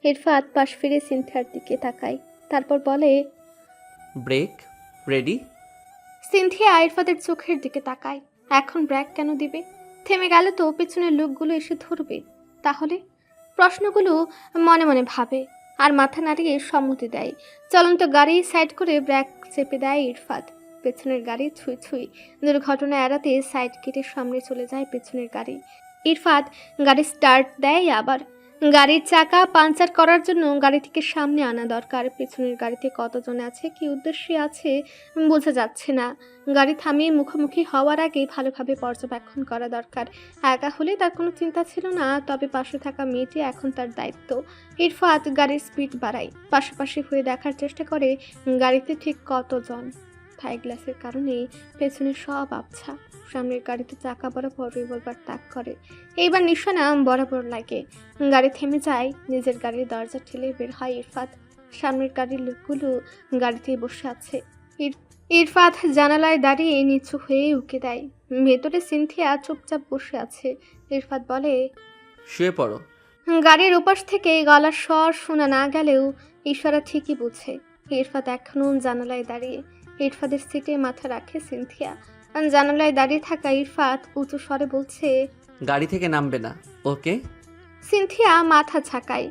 ইরফাত পাশ ফিরে সিনথিয়ার দিকে তাকায়, তারপর বলে,
ব্রেক রেডি?
সিনথিয়া ইরফাতের চোখের দিকে তাকায়। এখন ব্রেক কেন দিবে? থেমে গেল তো পেছনের লোকগুলো এসে ধরবে। তাহলে প্রশ্নগুলো মনে মনে ভাবে আর মাথা নাড়িয়ে সম্মতি দেয়। চলন্ত গাড়ি সাইড করে ব্রেক চেপে দেয় ইরফাত। পেছনের গাড়ি ছুঁই ছুঁই। দুর্ঘটনা এড়াতে সাইড কেটে সামনে চলে যায় পেছনের গাড়ি। ইরফাত গাড়ি স্টার্ট দেয় আবার। গাড়ির চাকা পাঞ্চার করার জন্য গাড়িটিকে সামনে আনা দরকার। পেছনের গাড়িতে কতজন আছে, কি উদ্দেশ্যে আছে বোঝা যাচ্ছে না। গাড়ি থামিয়ে মুখোমুখি হওয়ার আগে ভালোভাবে পর্যবেক্ষণ করা দরকার। একা হলে তার কোনো চিন্তা ছিল না, তবে পাশে থাকা মেয়েটি এখন তার দায়িত্ব। ইরফাত গাড়ির স্পিড বাড়ায়, পাশাপাশি হয়ে দেখার চেষ্টা করে গাড়িতে ঠিক কতজন। থাই গ্লাসের কারণে পেছনে সব আবছা। সামনের গাড়িতে চাকা বরাবর রিভলভার তাক করে। এইবার নিশানা বরাবর লাগে। গাড়ি থেমে যায়। নিজের গাড়ির দরজা ঠেলে বের হয় ইরফাত। সামনের গাড়ির লোকগুলো গাড়িতেই বসে আছে। ইরফাত জানালায় দাঁড়িয়ে নিচু হয়ে উঁকে দেয়। ভেতরে সিনথিয়া চুপচাপ বসে আছে। ইরফাত বলে,
শুয়ে পড়ো।
গাড়ির ওপাশ থেকে গলার স্বর শোনা না গেলেও ইশারা ঠিকই বুঝে। ইরফাত এখনো জানালায় দাঁড়িয়ে। ইরফাতের সিটে মাথা রাখে সিনথিয়া। জানালায় দাঁড়িয়ে থাকা ইরফাত উঁচু স্বরে বলছে,
গাড়ি থেকে নামবে না, ওকে?
সিনথিয়া মাথা ঝাঁকায়।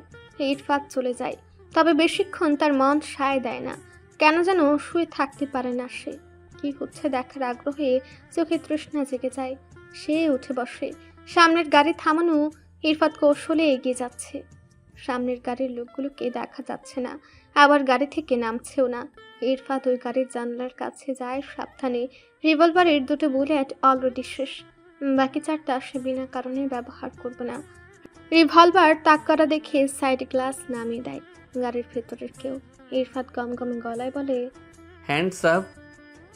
ইরফাত চলে যায়। তবে বেশিক্ষণ তার মন সায় দেয় না। কেন যেন শুয়ে থাকতে পারে না সে। কি হচ্ছে দেখার আগ্রহে চোখে তৃষ্ণা জেগে যায়। সে উঠে বসে। সামনের গাড়ি থামানো। ইরফাত কৌশলে এগিয়ে যাচ্ছে। সামনের গাড়ির লোকগুলোকে দেখা যাচ্ছে না, আবার গাড়ি থেকে নামছেও না। ইরফাত ওই গাড়ির জানলার কাছে যায় সাবধানে। রিভলভারের দুটো বুলেট অলরেডি শেষ। বাকি চারটা সে বিনা কারণে ব্যবহার করবে না। রিভলভার তাক করা দেখে সাইড গ্লাস নামিয়ে দেয়। গাড়ির ভেতরের কেউ। ইরফাত গমগমে গলায় বলে,
হ্যান্ডস আপ।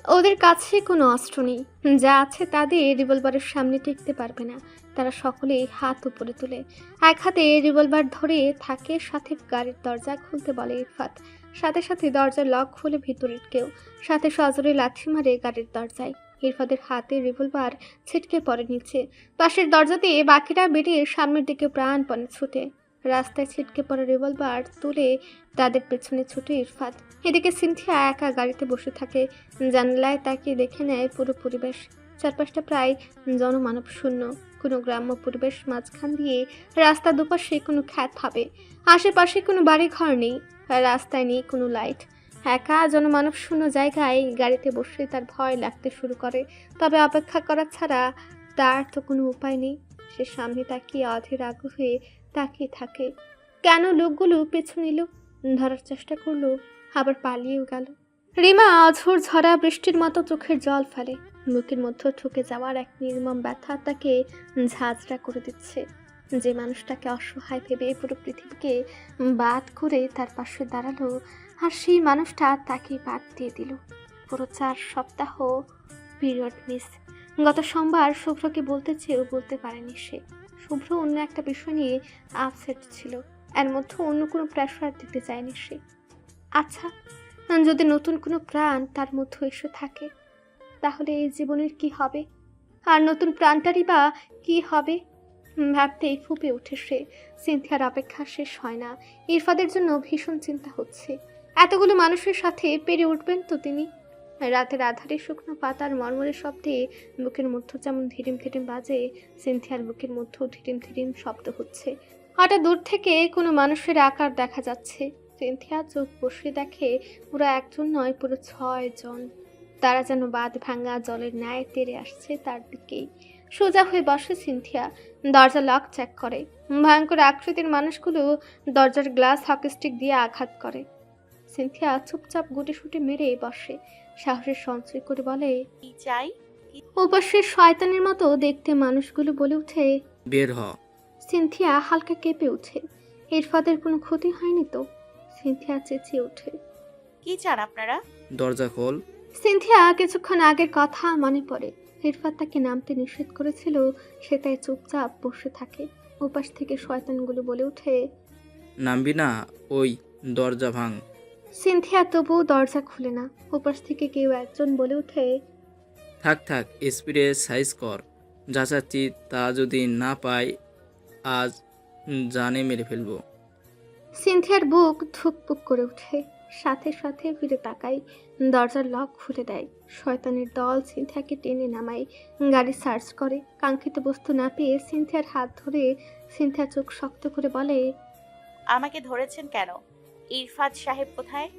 ওদের কাছে কোনো অস্ত্র নেই। যা আছে তাদের রিভলভারের সামনে টিকতে পারবে না। তারা সকলেই হাত উপরে তুলে এক হাতে রিভলভার ধরে থাকে। সাথে গাড়ির দরজা খুলতে বলে ইরফাত। সাথে সাথে দরজার লক খুলে ভিতরের কেউ। সাথে সজোরে লাথি মারে গাড়ির দরজায়। ইরফাতের হাতে রিভলভার ছিটকে পড়ে নিচে। পাশের দরজা দিয়ে বাকিরা বেরিয়ে সামনের দিকে প্রাণপণে ছুটে। রাস্তায় ছিটকে পড়া রিভলভার তুলে তাদের পেছনে ছুটে ইরফাত। এদিকে সিনথিয়া একা গাড়িতে বসে থাকে। জানলায় তাকিয়ে দেখে নেয় পুরো পরিবেশ। চারপাশটা প্রায় জনমানব শূন্য। কোনো গ্রাম্য পরিবেশ। মাঝখান দিয়ে রাস্তা দুপাশে কোনো খ্যাত হবে। আশেপাশে কোনো বাড়ি ঘর নেই। রাস্তায় নেই কোনো লাইট। একা জনমানব শূন্য জায়গায় গাড়িতে বসে তার ভয় লাগতে শুরু করে। তবে অপেক্ষা করা ছাড়া তার তো কোনো উপায় নেই। সে সামনে তাকিয়ে অধীর আগ্রহে তাকিয়ে থাকে। কেন লোকগুলো পেছন নিল, ধরার চেষ্টা করলো, আবার পালিয়েও গেল। রিমা অঝোর ঝরা বৃষ্টির মতো চোখের জল ফেলে। বুকের মধ্যে ঠুকে যাওয়ার এক নির্মম ব্যথা তাকে ঝাঁঝরা করে দিচ্ছে। যে মানুষটাকে অসহায় ভেবে পুরো পৃথিবীকে বাদ করে তার পাশে দাঁড়ালো, আর সেই মানুষটা তাকে বাদ দিয়ে দিল। পুরো 4 সপ্তাহ পিরিয়ড মিস। গত সোমবার শুভ্রকে বলতে চেয়েও বলতে পারেনি সে। শুভ্র অন্য একটা বিষয় নিয়ে আপসেট ছিল। এর মধ্যে অন্য কোনো প্রেশার দিতে চায়নি সে। আচ্ছা, যদি নতুন কোনো প্রাণ তার মধ্যে এসে থাকে, তাহলে এই জীবনের কি হবে? আর নতুন প্রাণটারই বা কি হবে? ভাবতেই ফুঁপে ওঠে সে। সিনথিয়ার অপেক্ষা শেষ হয় না। ইরফাদের জন্য ভীষণ চিন্তা হচ্ছে। এতগুলো মানুষের সাথে পেরে উঠবেন তো তিনি? রাতের আধারে শুকনো পাতার মর্মরে শব্দে বুকের মধ্যে যেমন ধীরিম ধীরিম বাজে, সিনথিয়ার বুকের মধ্যেও ধীরিম ধীরিম শব্দ হচ্ছে। হঠাৎ দূর থেকে কোনো মানুষের আকার দেখা যাচ্ছে। সিনথিয়া চোখ বসে দেখে পুরো একজন নয়, পুরো 6 জন। তারা যেন বাঁধ ভাঙা জলের ন্যায় তেড়ে আসছে তার দিকেই। সোজা হয়ে বসে সিনথিয়া। দরজা লক চেক করে। ভয়ঙ্কর আকৃতির মানুষগুলো দরজার গ্লাস হকিস্টিক দিয়ে আঘাত করে। সিনথিয়া চুপচাপ গুটিসুটি মেরে বসে। সাহসের সঞ্চয় করে বলে,
কি চাই?
ওপাশে শয়তানের মতো দেখতে মানুষগুলো বলে উঠে,
বের হ।
সিনথিয়া হালকা কেঁপে উঠে। ইরফাদের কোনো ক্ষতি হয়নি তো? সিনথিয়া চেঁচিয়ে ওঠে,
কি চান আপনারা?
দরজা খোল।
সিনথিয়া কিছুক্ষণ আগের কথা মনে পড়ে। ইরফাত তাকে নামতে নিষেধ করেছিল, সে তাই চুপচাপ বসে থাকে। ওপাশ থেকে শয়তানগুলো বলে ওঠে,
নামবি না, ওই দরজা ভাঙ।
সিনথিয়া তবুও দরজা খুলে না। ওপাশ থেকে কেউ একজন বলে ওঠে,
থাক থাক, স্পিডে সাইজ কর, যা চাচ্ছি তা যদি না পাই আজ জানে মেরে ফেলবো।
সিনথিয়ার বুক ধুকপুক করে ওঠে। সাথে সাথে ফিরে তাকায়, দরজার লক খুলে দেয়। শয়তানের দল সিনথিয়াকে টেনে নামায়, গাড়ি সার্চ করে। কাঙ্ক্ষিত বস্তু না পেয়ে সিনথিয়ার হাত ধরে সিনথিয়া চোখ শক্ত করে বলে,
আমাকে ধরেছেন কেন? ইরফাত সাহেব কোথায়?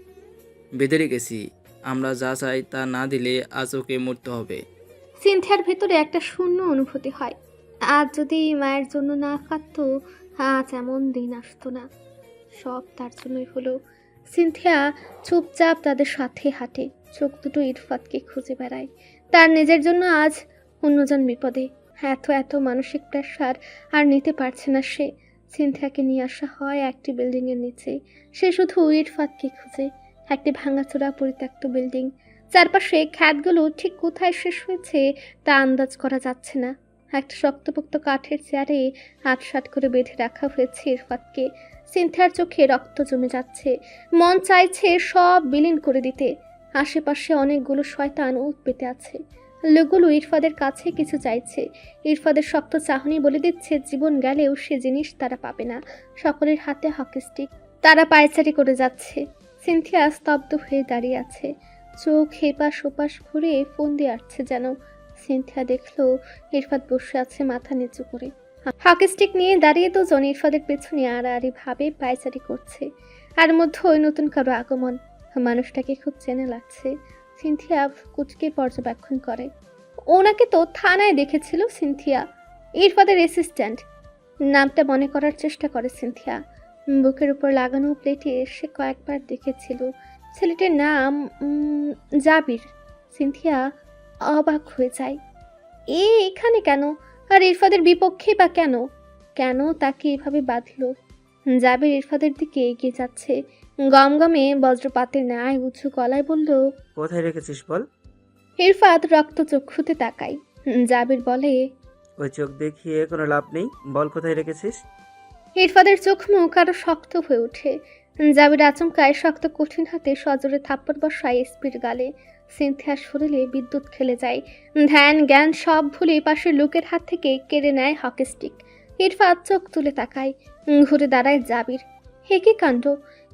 বেঁধে রেখেছি, আমরা যা চাই তা না দিলে আজ ওকে মরতে হবে।
সিনথিয়ার ভেতরে একটা শূন্য অনুভূতি হয়। আজ যদি মায়ের জন্য না কাঁদতো, আজ এমন দিন আসতো না। সব তার জন্যই হলো। সিনথিয়া চুপচাপ তাদের সাথে হাঁটে, চোখ দুটো ইরফাতকে খুঁজে বেড়ায়। তার নিজের জন্য আজ অন্যজন বিপদে। এত এত মানসিক প্রেশার আর নিতে পারছে না সে। সিনথিয়াকে নিয়ে আসা হয় একটি বিল্ডিংয়ের নিচে। সে শুধু ইরফাতকে খুঁজে। একটি ভাঙাচোরা পরিত্যক্ত বিল্ডিং, চারপাশে খ্যাতগুলো ঠিক কোথায় শেষ হয়েছে তা আন্দাজ করা যাচ্ছে না। একটা শক্তপোক্ত কাঠের চেয়ারে আটসাট করে বেঁধে রাখা হয়েছে ইরফাতকে। সিনথিয়ার চোখে রক্ত জমে যাচ্ছে, মন চাইছে সব বিলীন করে দিতে। আশেপাশে অনেকগুলো শয়তান ওত পেতে আছে। লোকগুলো ইরফাদের কাছে কিছু চাইছে। ইরফাদের শক্ত চাহনি বলে দিচ্ছে জীবন গেলেও সে জিনিস তারা পাবে না। সকলের হাতে হকি স্টিক, তারা পায়চারি করে যাচ্ছে। সিনথিয়া স্তব্ধ হয়ে দাঁড়িয়ে আছে, চোখ এপাশ ওপাশ ঘুরে ফোন দিয়ে আসছে যেন। সিনথিয়া দেখলো ইরফাত বসে আছে মাথা নিচু করে, হকি স্টিক নিয়ে দাঁড়িয়ে দুজন ইরফাদের পেছনে আড়াআড়ি ভাবে পায়চারি করছে। আর মধ্যে ওই নতুন কারো আগমন। মানুষটাকে খুব চেনা লাগছে। সিনথিয়া কুচকে পর্যবেক্ষণ করে। ওনাকে তো থানায় দেখেছিল সিনথিয়া, ইরফাদের অ্যাসিস্ট্যান্ট। নামটা মনে করার চেষ্টা করে সিনথিয়া। বুকের উপর লাগানো প্লেটে সে কয়েকবার দেখেছিল। ছেলেটির নাম জাবির। সিনথিয়া অবাক হয়ে যায়। এখানে কেন? আর ইরফাদের বিপক্ষে বা কেন? কেন তাকে এভাবে বাঁধল? জাবির ইরফাদের দিকে এগিয়ে যাচ্ছে, গমগমে বজ্রপাতের ন্যায় উঁচু গলায় বলল,
কোথায় রেখেছিস বল?
ইরফাত রক্তচক্ষুতে তাকায়। জাবির বলে,
ওই চোখ দেখিয়ে কোনো লাভ নেই, বল কোথায় রেখেছিস?
ইরফাদের চোখ মুখ আরো শক্ত হয়ে ওঠে। জাবির আচমকায় শক্ত কঠিন হাতে সজোরে থাপ্পড় বসায় স্পির গালে। সিনথিয়ার শরীরে বিদ্যুৎ খেলে যায়। ধ্যান জ্ঞান সব ভুলে পাশের লোকের হাত থেকে কেড়ে নেয় হকি স্টিক। ইরফাত চোখ তুলে তাকায়, ঘুরে দাঁড়ায় জাবির। হে কি কাণ্ড!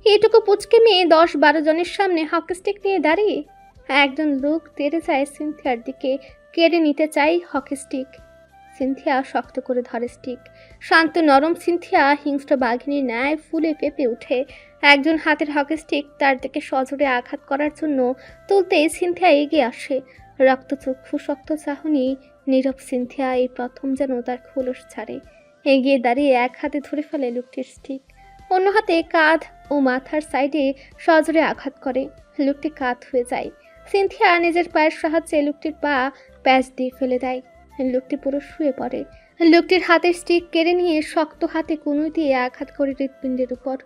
এটুকু পুচকে মেয়ে 10-12 জনের সামনে হকি স্টিক নিয়ে দাঁড়িয়ে। একজন লোক তেড়ে যায় সিনথিয়ার দিকে, কেড়ে নিতে চায় হকি স্টিক। সিনথিয়া শক্ত করে ধরে স্টিক। শান্ত নরম সিনথিয়া হিংস্র বাঘিনীর ন্যায় ফুলে ফেপে ওঠে। একজন হাতের হকি স্টিক তার দিকে সজোরে আঘাত করার জন্য তুলতেই সিনথিয়া এগিয়ে আসে। রক্তচক্ষু শক্ত চাহনি, নীরব সিনথিয়া এই প্রথম যেন তার খোলস ছাড়ে। এগিয়ে দাঁড়িয়ে এক হাতে ধরে ফেলে লোকটির স্টিক, অন্য হাতে কাঁধ ও মাথার সাইডে সজোরে আঘাত করে। লোকটি কাত হয়ে যায়। সিনথিয়া নিজের পায়ের সাহায্যে লোকটির পা প্যাচ দিয়ে ফেলে দেয়। লোকটি পুরো শুয়ে পড়ে। লোকটির হাতের স্টিক কেড়ে নিয়ে শক্ত হাতে কনুই দিয়ে আঘাত করে হৃৎপিণ্ডের উপর।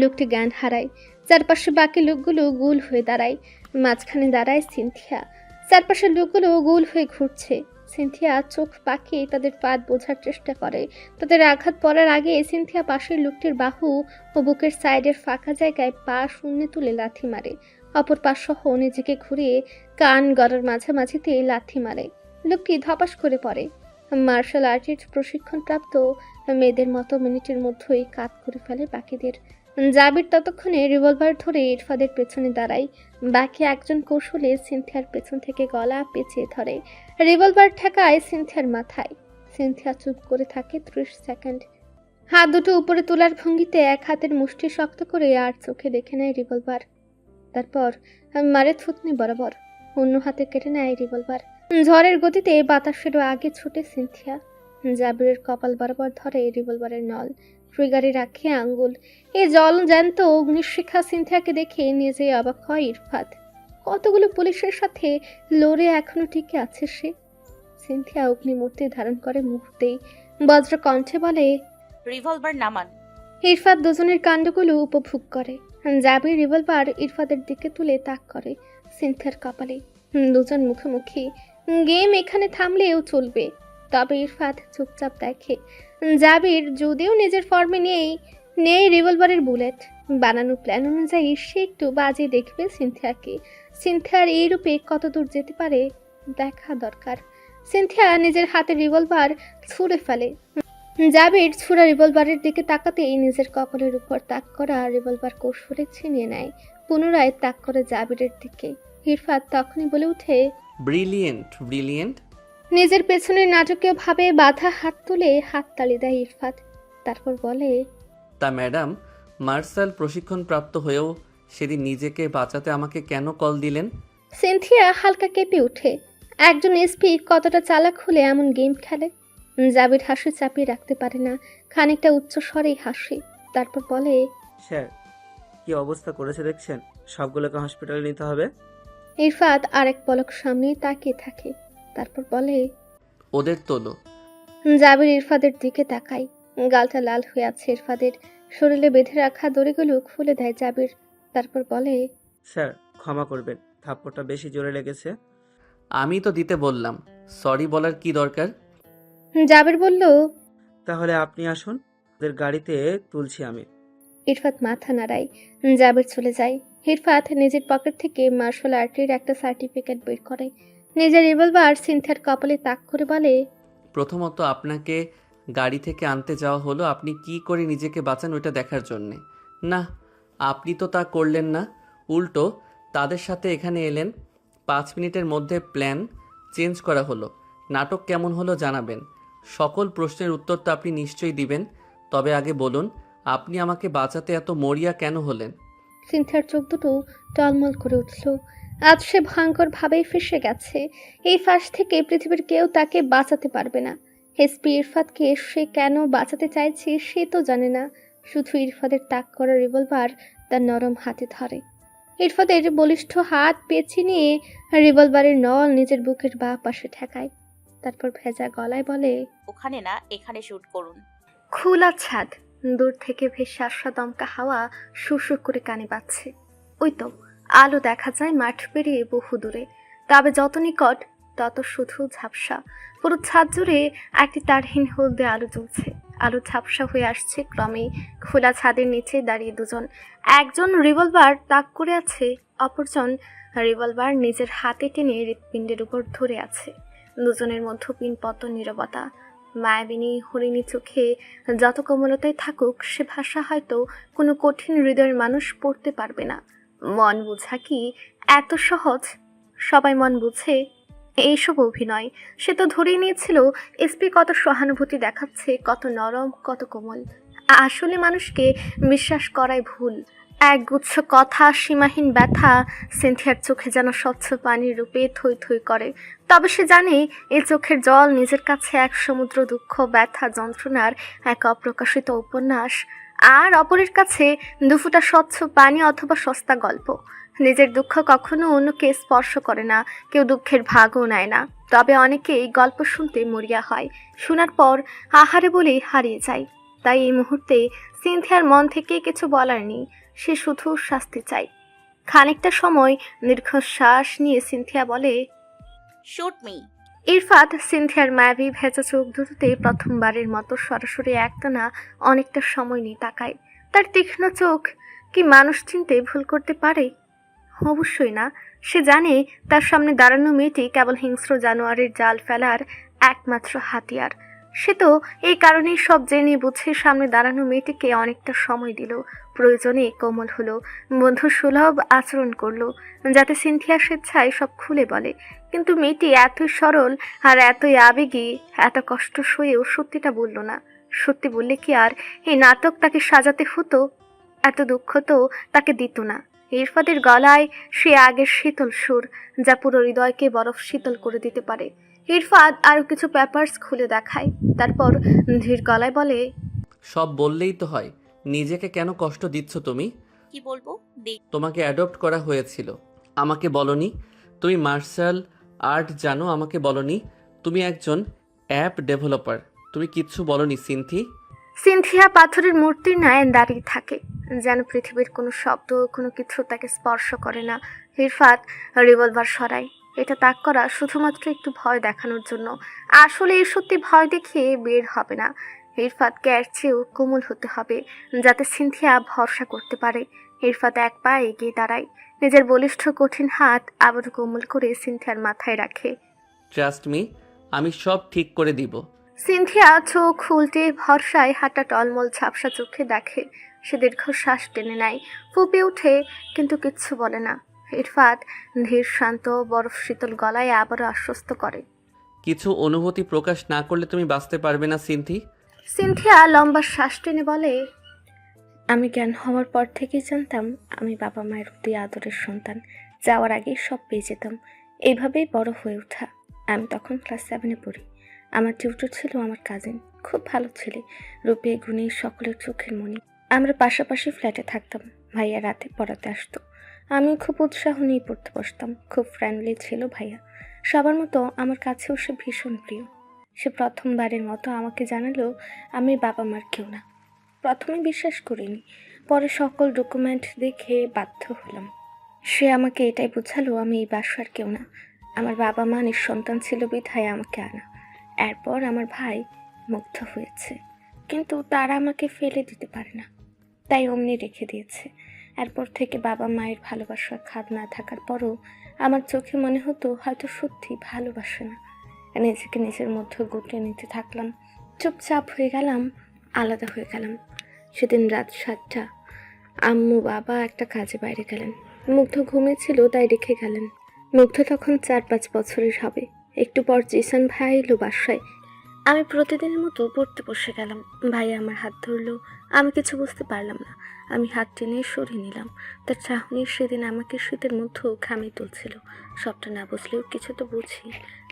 লোকটি জ্ঞান হারায়। চারপাশে বাকি লোকগুলো গোল হয়ে দাঁড়ায়। মাঝখানে দাঁড়ায় সিনথিয়া। চারপাশের লোকগুলো গোল হয়ে ঘুরছে। সিনথিয়া চোখ পাকিয়ে তাদের পাত বোঝার চেষ্টা করে। তাদের আঘাত পড়ার আগে সিনথিয়া পাশের লোকটির বাহু ও বুকের সাইডের ফাঁকা জায়গায় পা শূন্যে তুলে লাথি মারে। অপর পা সহ নিজেকে ঘুরিয়ে কান গড়ার মাঝামাঝিতে লাথি মারে। লোকটি ধপাস করে পড়ে। মার্শাল আর্টের প্রশিক্ষণপ্রাপ্ত মেয়েদের মতো মিনিটের মধ্যেই কাত করে ফেলে বাকিদের। জাবির ততক্ষণে রিভলভার ধরে ইরফাদের পেছনে দাঁড়ায়। বাকি একজন কৌশলে সিনথিয়ার পেছন থেকে গলা পেঁচিয়ে ধরে। রিভলভার ঠেকায় সিনথিয়ার মাথায়। সিনথিয়া চুপ করে থাকে 30 সেকেন্ড। হাত দুটো উপরে তোলার ভঙ্গিতে এক হাতের মুষ্টি শক্ত করে আর চোখে দেখে নেয় রিভলভার। তারপর মারে থুতনি বরাবর, অন্য হাতে কেটে নেয় রিভলভার। ঝড়ের গতিতে বাতাসেরও আগে ছুটে সিনথিয়া জাবিরের কপাল বরাবর ধরে রিভলভারের নল, ট্রিগারে রাখে আঙ্গুল। এই জল জ্যান্ত অগ্নিশিখা সিনথিয়াকে দেখে নিজেই অবাক হয় ইরফাত। কতগুলো পুলিশের সাথে লড়ে এখনো টিকে আছে সে। সিনথিয়া অগ্নিমূর্তি ধারণ করে মুহূর্তেই, বজ্র কণ্ঠে বলে,
রিভলভার নামান।
ইরফাত দুজনের কাণ্ডগুলো উপভোগ করে। জাবির রিভলভার ইরফাতের দিকে তুলে তাক করে সিনথিয়ার কপালে। দুজন মুখোমুখি। গেম এখানে থামলেও চলবে, তবে ইরফাত চুপচাপ দেখে। জাবির যদিও নিজের ফর্মে নেই, নেই রিভলভারের বুলেট। বানানো প্ল্যান অনুযায়ী সে একটু বাজে দেখবে সিনথিয়াকে। সিনথিয়ার এই রূপে কত দূর যেতে পারে দেখা দরকার। সিনথিয়া নিজের হাতে রিভলভার ছুঁড়ে ফেলে। জাবির ছুরা রিভলভারের দিকে তাকাতেই নিজের কপালের উপর তাক করা রিভলভার কৌশলে ছিনিয়ে নেয়। পুনরায় তাক করে জাবিরের দিকে। ইরফাত তখনই বলে ওঠে,
ব্রিলিয়েন্ট ব্রিলিয়েন্ট।
নিজের পেছনের নাটকীয় ভাবে বাধা হাত তুলে হাততালি দেয় ইরফাত। তারপর বলে,
তা ম্যাডাম, মার্শাল প্রশিক্ষণপ্রাপ্ত হয়েও সেদিন নিজেকে বাঁচাতে আমাকে কেন কল দিলেন?
সিনথিয়া হালকা কেঁপে ওঠে। একজন এসপি কতটা চালাক হলে এমন গেম খেলে। জাবির হাসি চাপিয়ে রাখতে পারে না, খানিকটা উচ্চ স্বরেই হাসি। তারপর বলে,
স্যার, কি অবস্থা করেছে দেখছেন? সবগুলোকে হসপিটালে নিতে হবে।
ইরফাত আরেক পলক সামনে তাকিয়ে থাকে। তারপর বলে,
ওদের তোলো।
জাবির ইরফাদের দিকে তাকায়। গালটা লাল হয়ে আছে ইরফাদের। শরীরে বেঁধে রাখা দড়িগুলো খুলে দেয় জাবির। তারপর বলে,
স্যার, ক্ষমা করবেন, থাপ্পড়টা বেশি জোরে লেগেছে।
আমি তো দিতে বললাম, সরি বলার কি দরকার?
জাবির বলল,
তাহলে আপনি আসুন, ওদের গাড়িতে তুলছি আমি।
ইরফাত মাথা নাড়ায়। জাবির চলে যায়। ইরফাত নিজের পকেট থেকে মার্শাল আর্টের একটা সার্টিফিকেট বের করে। নিজের রিভলভার সিনথিয়ার কপালে তাক করে বলে,
প্রথমত আপনাকে গাড়ি থেকে আনতে যাওয়া হলো আপনি কি করে নিজেকে বাঁচান ওইটা দেখার জন্যে। না, আপনি তো তা করলেন না, উল্টো তাদের সাথে এখানে এলেন। 5 মিনিটের মধ্যে প্ল্যান চেঞ্জ করা হলো। নাটক কেমন হলো জানাবেন। সকল প্রশ্নের উত্তর তো আপনি নিশ্চয়ই দিবেন। তবে আগে বলুন, আপনি আমাকে বাঁচাতে এত মরিয়া কেন হলেন?
সিনথিয়ার চোখ দুটো টলমল করে উঠল। আজ সে ভয়ঙ্কর ভাবেই ফেসে গেছে। এই ফাঁস থেকে পৃথিবীর কেউ তাকে বাঁচাতে পারবে না। এসপি ইরফাতকে সে কেন বাঁচাতে চাইছে সে তো জানে না। শুধু ইরফাদের তাক করা রিভলভার তার নরম হাতে ধরে। ইরফাদের বলিষ্ঠ হাত পেঁচিয়ে নিয়ে রিভলভারের নল নিজের বুকের বাঁ পাশে ঠেকায়। তারপর ভেজা গলায় বলে,
ওখানে না, এখানে শুট করুন।
খোলা ছাদ, দূর থেকে ভেসে আসা দমকা হাওয়া শুশুক করে কানে বাজছে। ওই তো আলো দেখা যায় মাঠ পেরিয়ে বহু দূরে। তবে যত নিকট তত শুধু ঝাপসা। পুরো ছাদ জুড়ে একটি তারহীন হলদে আলো জ্বলছে। আলো ঝাপসা হয়ে আসছে ক্রমে। খোলা ছাদের নিচে দাঁড়িয়ে দুজন। একজন রিভলভার তাক করে আছে, অপরজন রিভলভার নিজের হাতে টেনে হৃৎপিণ্ডের উপর ধরে আছে। দুজনের মধ্যে পিনপত নীরবতা। মায়াবিনী হরিণী চোখে যত কোমলতায় থাকুক সে ভাষা হয়তো কোনো কঠিন হৃদয়ের মানুষ পড়তে পারবে না। মন বোঝা কি এত সহজ? সবাই মন বুঝে? এইসব অভিনয়। সে তো ধরেই নিয়েছিল এসপি কত সহানুভূতি দেখাচ্ছে, কত নরম, কত কোমল। আসলে মানুষকে বিশ্বাস করাই ভুল। একগুচ্ছ কথা, সীমাহীন ব্যথা সিনথিয়ার চোখে যেন স্বচ্ছ পানির রূপে থই থই করে। তবে সে জানে এই চোখের জল নিজের কাছে এক সমুদ্র দুঃখ, ব্যথা, যন্ত্রণার এক অপ্রকাশিত উপন্যাস, আর অপরের কাছে দুফুটা স্বচ্ছ পানি অথবা সস্তা গল্প। নিজের দুঃখ কখনো অন্যকে স্পর্শ করে না, কেউ দুঃখের ভাগও নেয় না। তবে অনেকেই গল্প শুনতে মরিয়া হয়, শোনার পর আহারে বলেই হারিয়ে যায়। তাই এই মুহূর্তে সিনথিয়ার মন থেকে কিছু বলার নেই, সে শুধু শাস্তি চায়। খানিকটা সময় দীর্ঘশ্বাস নিয়ে সিনথিয়া বলে,
শুট মি।
ইরফাত সিনথিয়ার মায়াবী ভেজা চোখ দুটোতে প্রথমবারের মতো সরাসরি একটানা অনেকটা সময় নিয়ে তাকায়। তার তীক্ষ্ণ চোখ কি মানুষ চিনতে ভুল করতে পারে? অবশ্যই না। সে জানে তার সামনে দাঁড়ানো মেয়েটি কেবল হিংস্র জানোয়ারের জাল ফেলার একমাত্র হাতিয়ার। সে তো এই কারণেই সব জেনে বুঝে সামনে দাঁড়ানো মেয়েটিকে অনেকটা সময় দিল, প্রয়োজনে কোমল হলো, বন্ধু সুলভ আচরণ করলো, যাতে সিনথিয়া স্বেচ্ছায় সব খুলে বলে। কিন্তু মেয়েটি এতই সরল আর এতই আবেগী, এত কষ্ট সয়েও সত্যিটা বলল না। সত্যি বললে কি আর এই নাটক তাকে সাজাতে হতো? এত দুঃখ তো তাকে দিত না। ইরফাদের গলায় সে আগের শীতল সুর, যা পুরো হৃদয়কে বরফ শীতল করে দিতে পারে। ইরফাদ আরও কিছু পেপারস খুলে দেখায়, তারপর ধীর গলায় বলে,
সব বললেই তো হয়, নিজেকে কেন কষ্ট দিচ্ছ তুমি?
কি বলবো?
তোমাকে অ্যাডপ্ট করা হয়েছিল, আমাকে বলনি। তুমি মার্শাল আর্ট জানো, আমাকে বলনি। তুমি একজন অ্যাপ ডেভেলপার, তুমি কিচ্ছু বলনি সিনথি।
সিনথিয়া পাথরের মূর্তির ন্যায় দাঁড়িয়ে থাকে, যেন পৃথিবীর কোনো শব্দ, কোনো কিছু তাকে স্পর্শ করে না। ইরফাত রিভলভার সরায়। এটা তাক করা শুধুমাত্র একটু ভয় দেখানোর জন্য। আসলে এই সত্যি ভয় দেখিয়ে বের হবে না। ইরফাতকে এর চেয়েও কোমল হতে হবে, যাতে সিনথিয়া ভরসা করতে পারে। ইরফাত এক পা এগিয়ে দাঁড়ায়, নিজের বলিষ্ঠ কঠিন হাত আবারও কোমল করে সিনথিয়ার মাথায় রাখে।
ট্রাস্ট মি, আমি সব ঠিক করে দিব।
সিনথিয়া চোখ উল্টে ভরসায় হাতটা টলমল ঝাপসা চোখে দেখে। সে দীর্ঘশ্বাস টেনে নেয়, ফুঁপে ওঠে, কিন্তু কিচ্ছু বলে না। ইরফাত ধীর শান্ত বরফ শীতল গলায় আবারও আশ্বস্ত করে।
কিছু অনুভূতি প্রকাশ না করলে তুমি বাঁচতে পারবে না সিনথি।
সিনথিয়া লম্বা শ্বাস টেনে বলে, আমি জ্ঞান হওয়ার পর থেকেই জানতাম আমি বাবা মায়ের অতি আদরের সন্তান। যাওয়ার আগেই সব পেয়ে যেতাম। এইভাবেই বড় হয়ে ওঠা। আমি তখন ক্লাস 7-এ পড়ি। আমার টিউটর ছিল আমার কাজিন, খুব ভালো ছেলে, রূপে গুণে সকলের চোখের মণি। আমরা পাশাপাশি ফ্ল্যাটে থাকতাম। ভাইয়া রাতে পড়াতে আসতো, আমি খুব উৎসাহ নিয়ে পড়তে বসতাম। খুব ফ্রেন্ডলি ছিল ভাইয়া, সবার মতো আমার কাছেও সে ভীষণ প্রিয়। সে প্রথমবারের মতো আমাকে জানালো আমি বাবা মার কেউ না। প্রথমে বিশ্বাস করিনি, পরে সকল ডকুমেন্ট দেখে বাধ্য হলাম। সে আমাকে এটাই বোঝালো আমি এই বাসার কেউ না। আমার বাবা মা নিঃসন্তান ছিল বিধায় আমাকে আনা। এরপর আমার ভাই মুগ্ধ হয়েছে, কিন্তু তারা আমাকে ফেলে দিতে পারে না, তাই অমনি রেখে দিয়েছে। এরপর থেকে বাবা মায়ের ভালোবাসার খাদ না থাকার পরও আমার চোখে মনে হতো হয়তো সত্যি ভালোবাসে না। নিজেকে নিজের মধ্যে গুটিয়ে নিতে থাকলাম, চুপচাপ হয়ে গেলাম, আলাদা হয়ে গেলাম। সেদিন রাত 7টা, আম্মু বাবা একটা কাজে বাইরে গেলেন। মুগ্ধ ঘুমিয়েছিল, তাই রেখে গেলেন। মুগ্ধ তখন 4-5 বছরের হবে। একটু পর জিসান ভাই এলো বাসায়। আমি প্রতিদিনের মতো পড়তে বসে গেলাম। ভাই আমার হাত ধরলো। আমি কিছু বুঝতে পারলাম না। আমি হাত টেনে সরিয়ে নিলাম। তার চাহনি সেদিন আমাকে শীতের মধ্যেও ঘামিয়ে তুলছিল। সবটা না বুঝলেও কিছু তো বুঝি।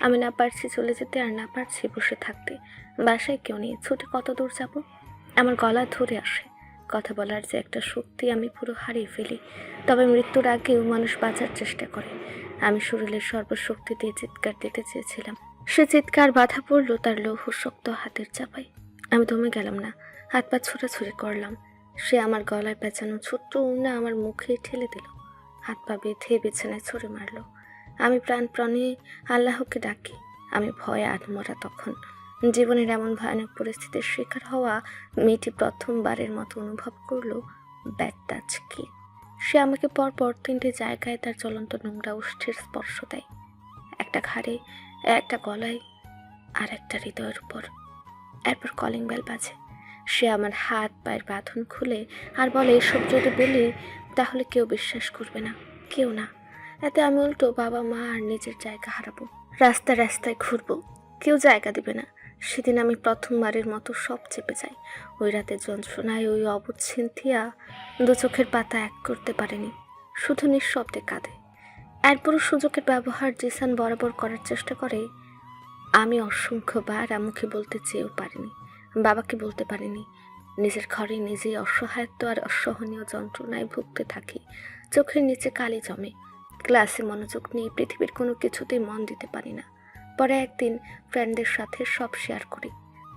আমি না পারছি চলে যেতে, আর না পারছি বসে থাকতে। বাসায় কেউ নেই, ছুটে কত দূর যাব। আমার গলা ধরে আসে। কথা বলার যে একটা শক্তি আমি পুরো হারিয়ে ফেলি। তবে মৃত্যুর আগেও মানুষ বাঁচার চেষ্টা করে। আমি শরীরের সর্বশক্তি দিয়ে চিৎকার দিতে চেয়েছিলাম। সে চিৎকার বাধা পড়ল তার লৌহ শক্ত হাতের চাপায়। আমি দমে গেলাম না, হাত পা ছোটাছুড়ি করলাম। সে আমার গলায় পেঁচানো ছোট্ট উন্না আমার মুখে ঠেলে দিল, হাত পা বেঁধে বিছানায় ছুঁড়ে মারল। আমি প্রাণে আল্লাহকে ডাকি। আমি ভয়ে আত্মরা। তখন জীবনের এমন ভয়ানক পরিস্থিতির শিকার হওয়া মেয়েটি প্রথমবারের মতো অনুভব করলো ব্যাড টাচ কি। সে আমাকে পরপর 3টে জায়গায় তার জ্বলন্ত নোংরা ওষ্ঠের স্পর্শ দেয়। একটা ঘাড়ে, একটা গলায়, আর একটা হৃদয়ের উপর। এরপর কলিং বেল বাজে। সে আমার হাত পায়ের বাঁধন খুলে আর বলে, এসব যদি বলি তাহলে কেউ বিশ্বাস করবে না, কেউ না। এতে আমি উল্টো বাবা মা আর নিজের জায়গা হারাবো। রাস্তায় রাস্তায় ঘুরবো, কেউ জায়গা দেবে না। সেদিন আমি প্রথমবারের মতো সব চেপে যাই। ওই রাতের যন্ত্রণায় ওই অবুঝ সিনথিয়া 2 চোখের পাতা এক করতে পারেনি, শুধু নিঃশব্দে কাঁদে। এরপরও সুযোগের ব্যবহার জিসান বরাবর করার চেষ্টা করে। আমি অসংখ্যবার আম্মুকে বলতে চেয়েও পারিনি, বাবাকে বলতে পারিনি। নিজের ঘরে নিজেই অসহায়ত্ব আর অসহনীয় যন্ত্রণায় ভুগতে থাকি। চোখের নিচে কালি জমে। ক্লাসে মনোযোগ নিয়ে পৃথিবীর কোনো কিছুতেই মন দিতে পারি না। পরে একদিন ফ্রেন্ডদের সাথে সব শেয়ার করি।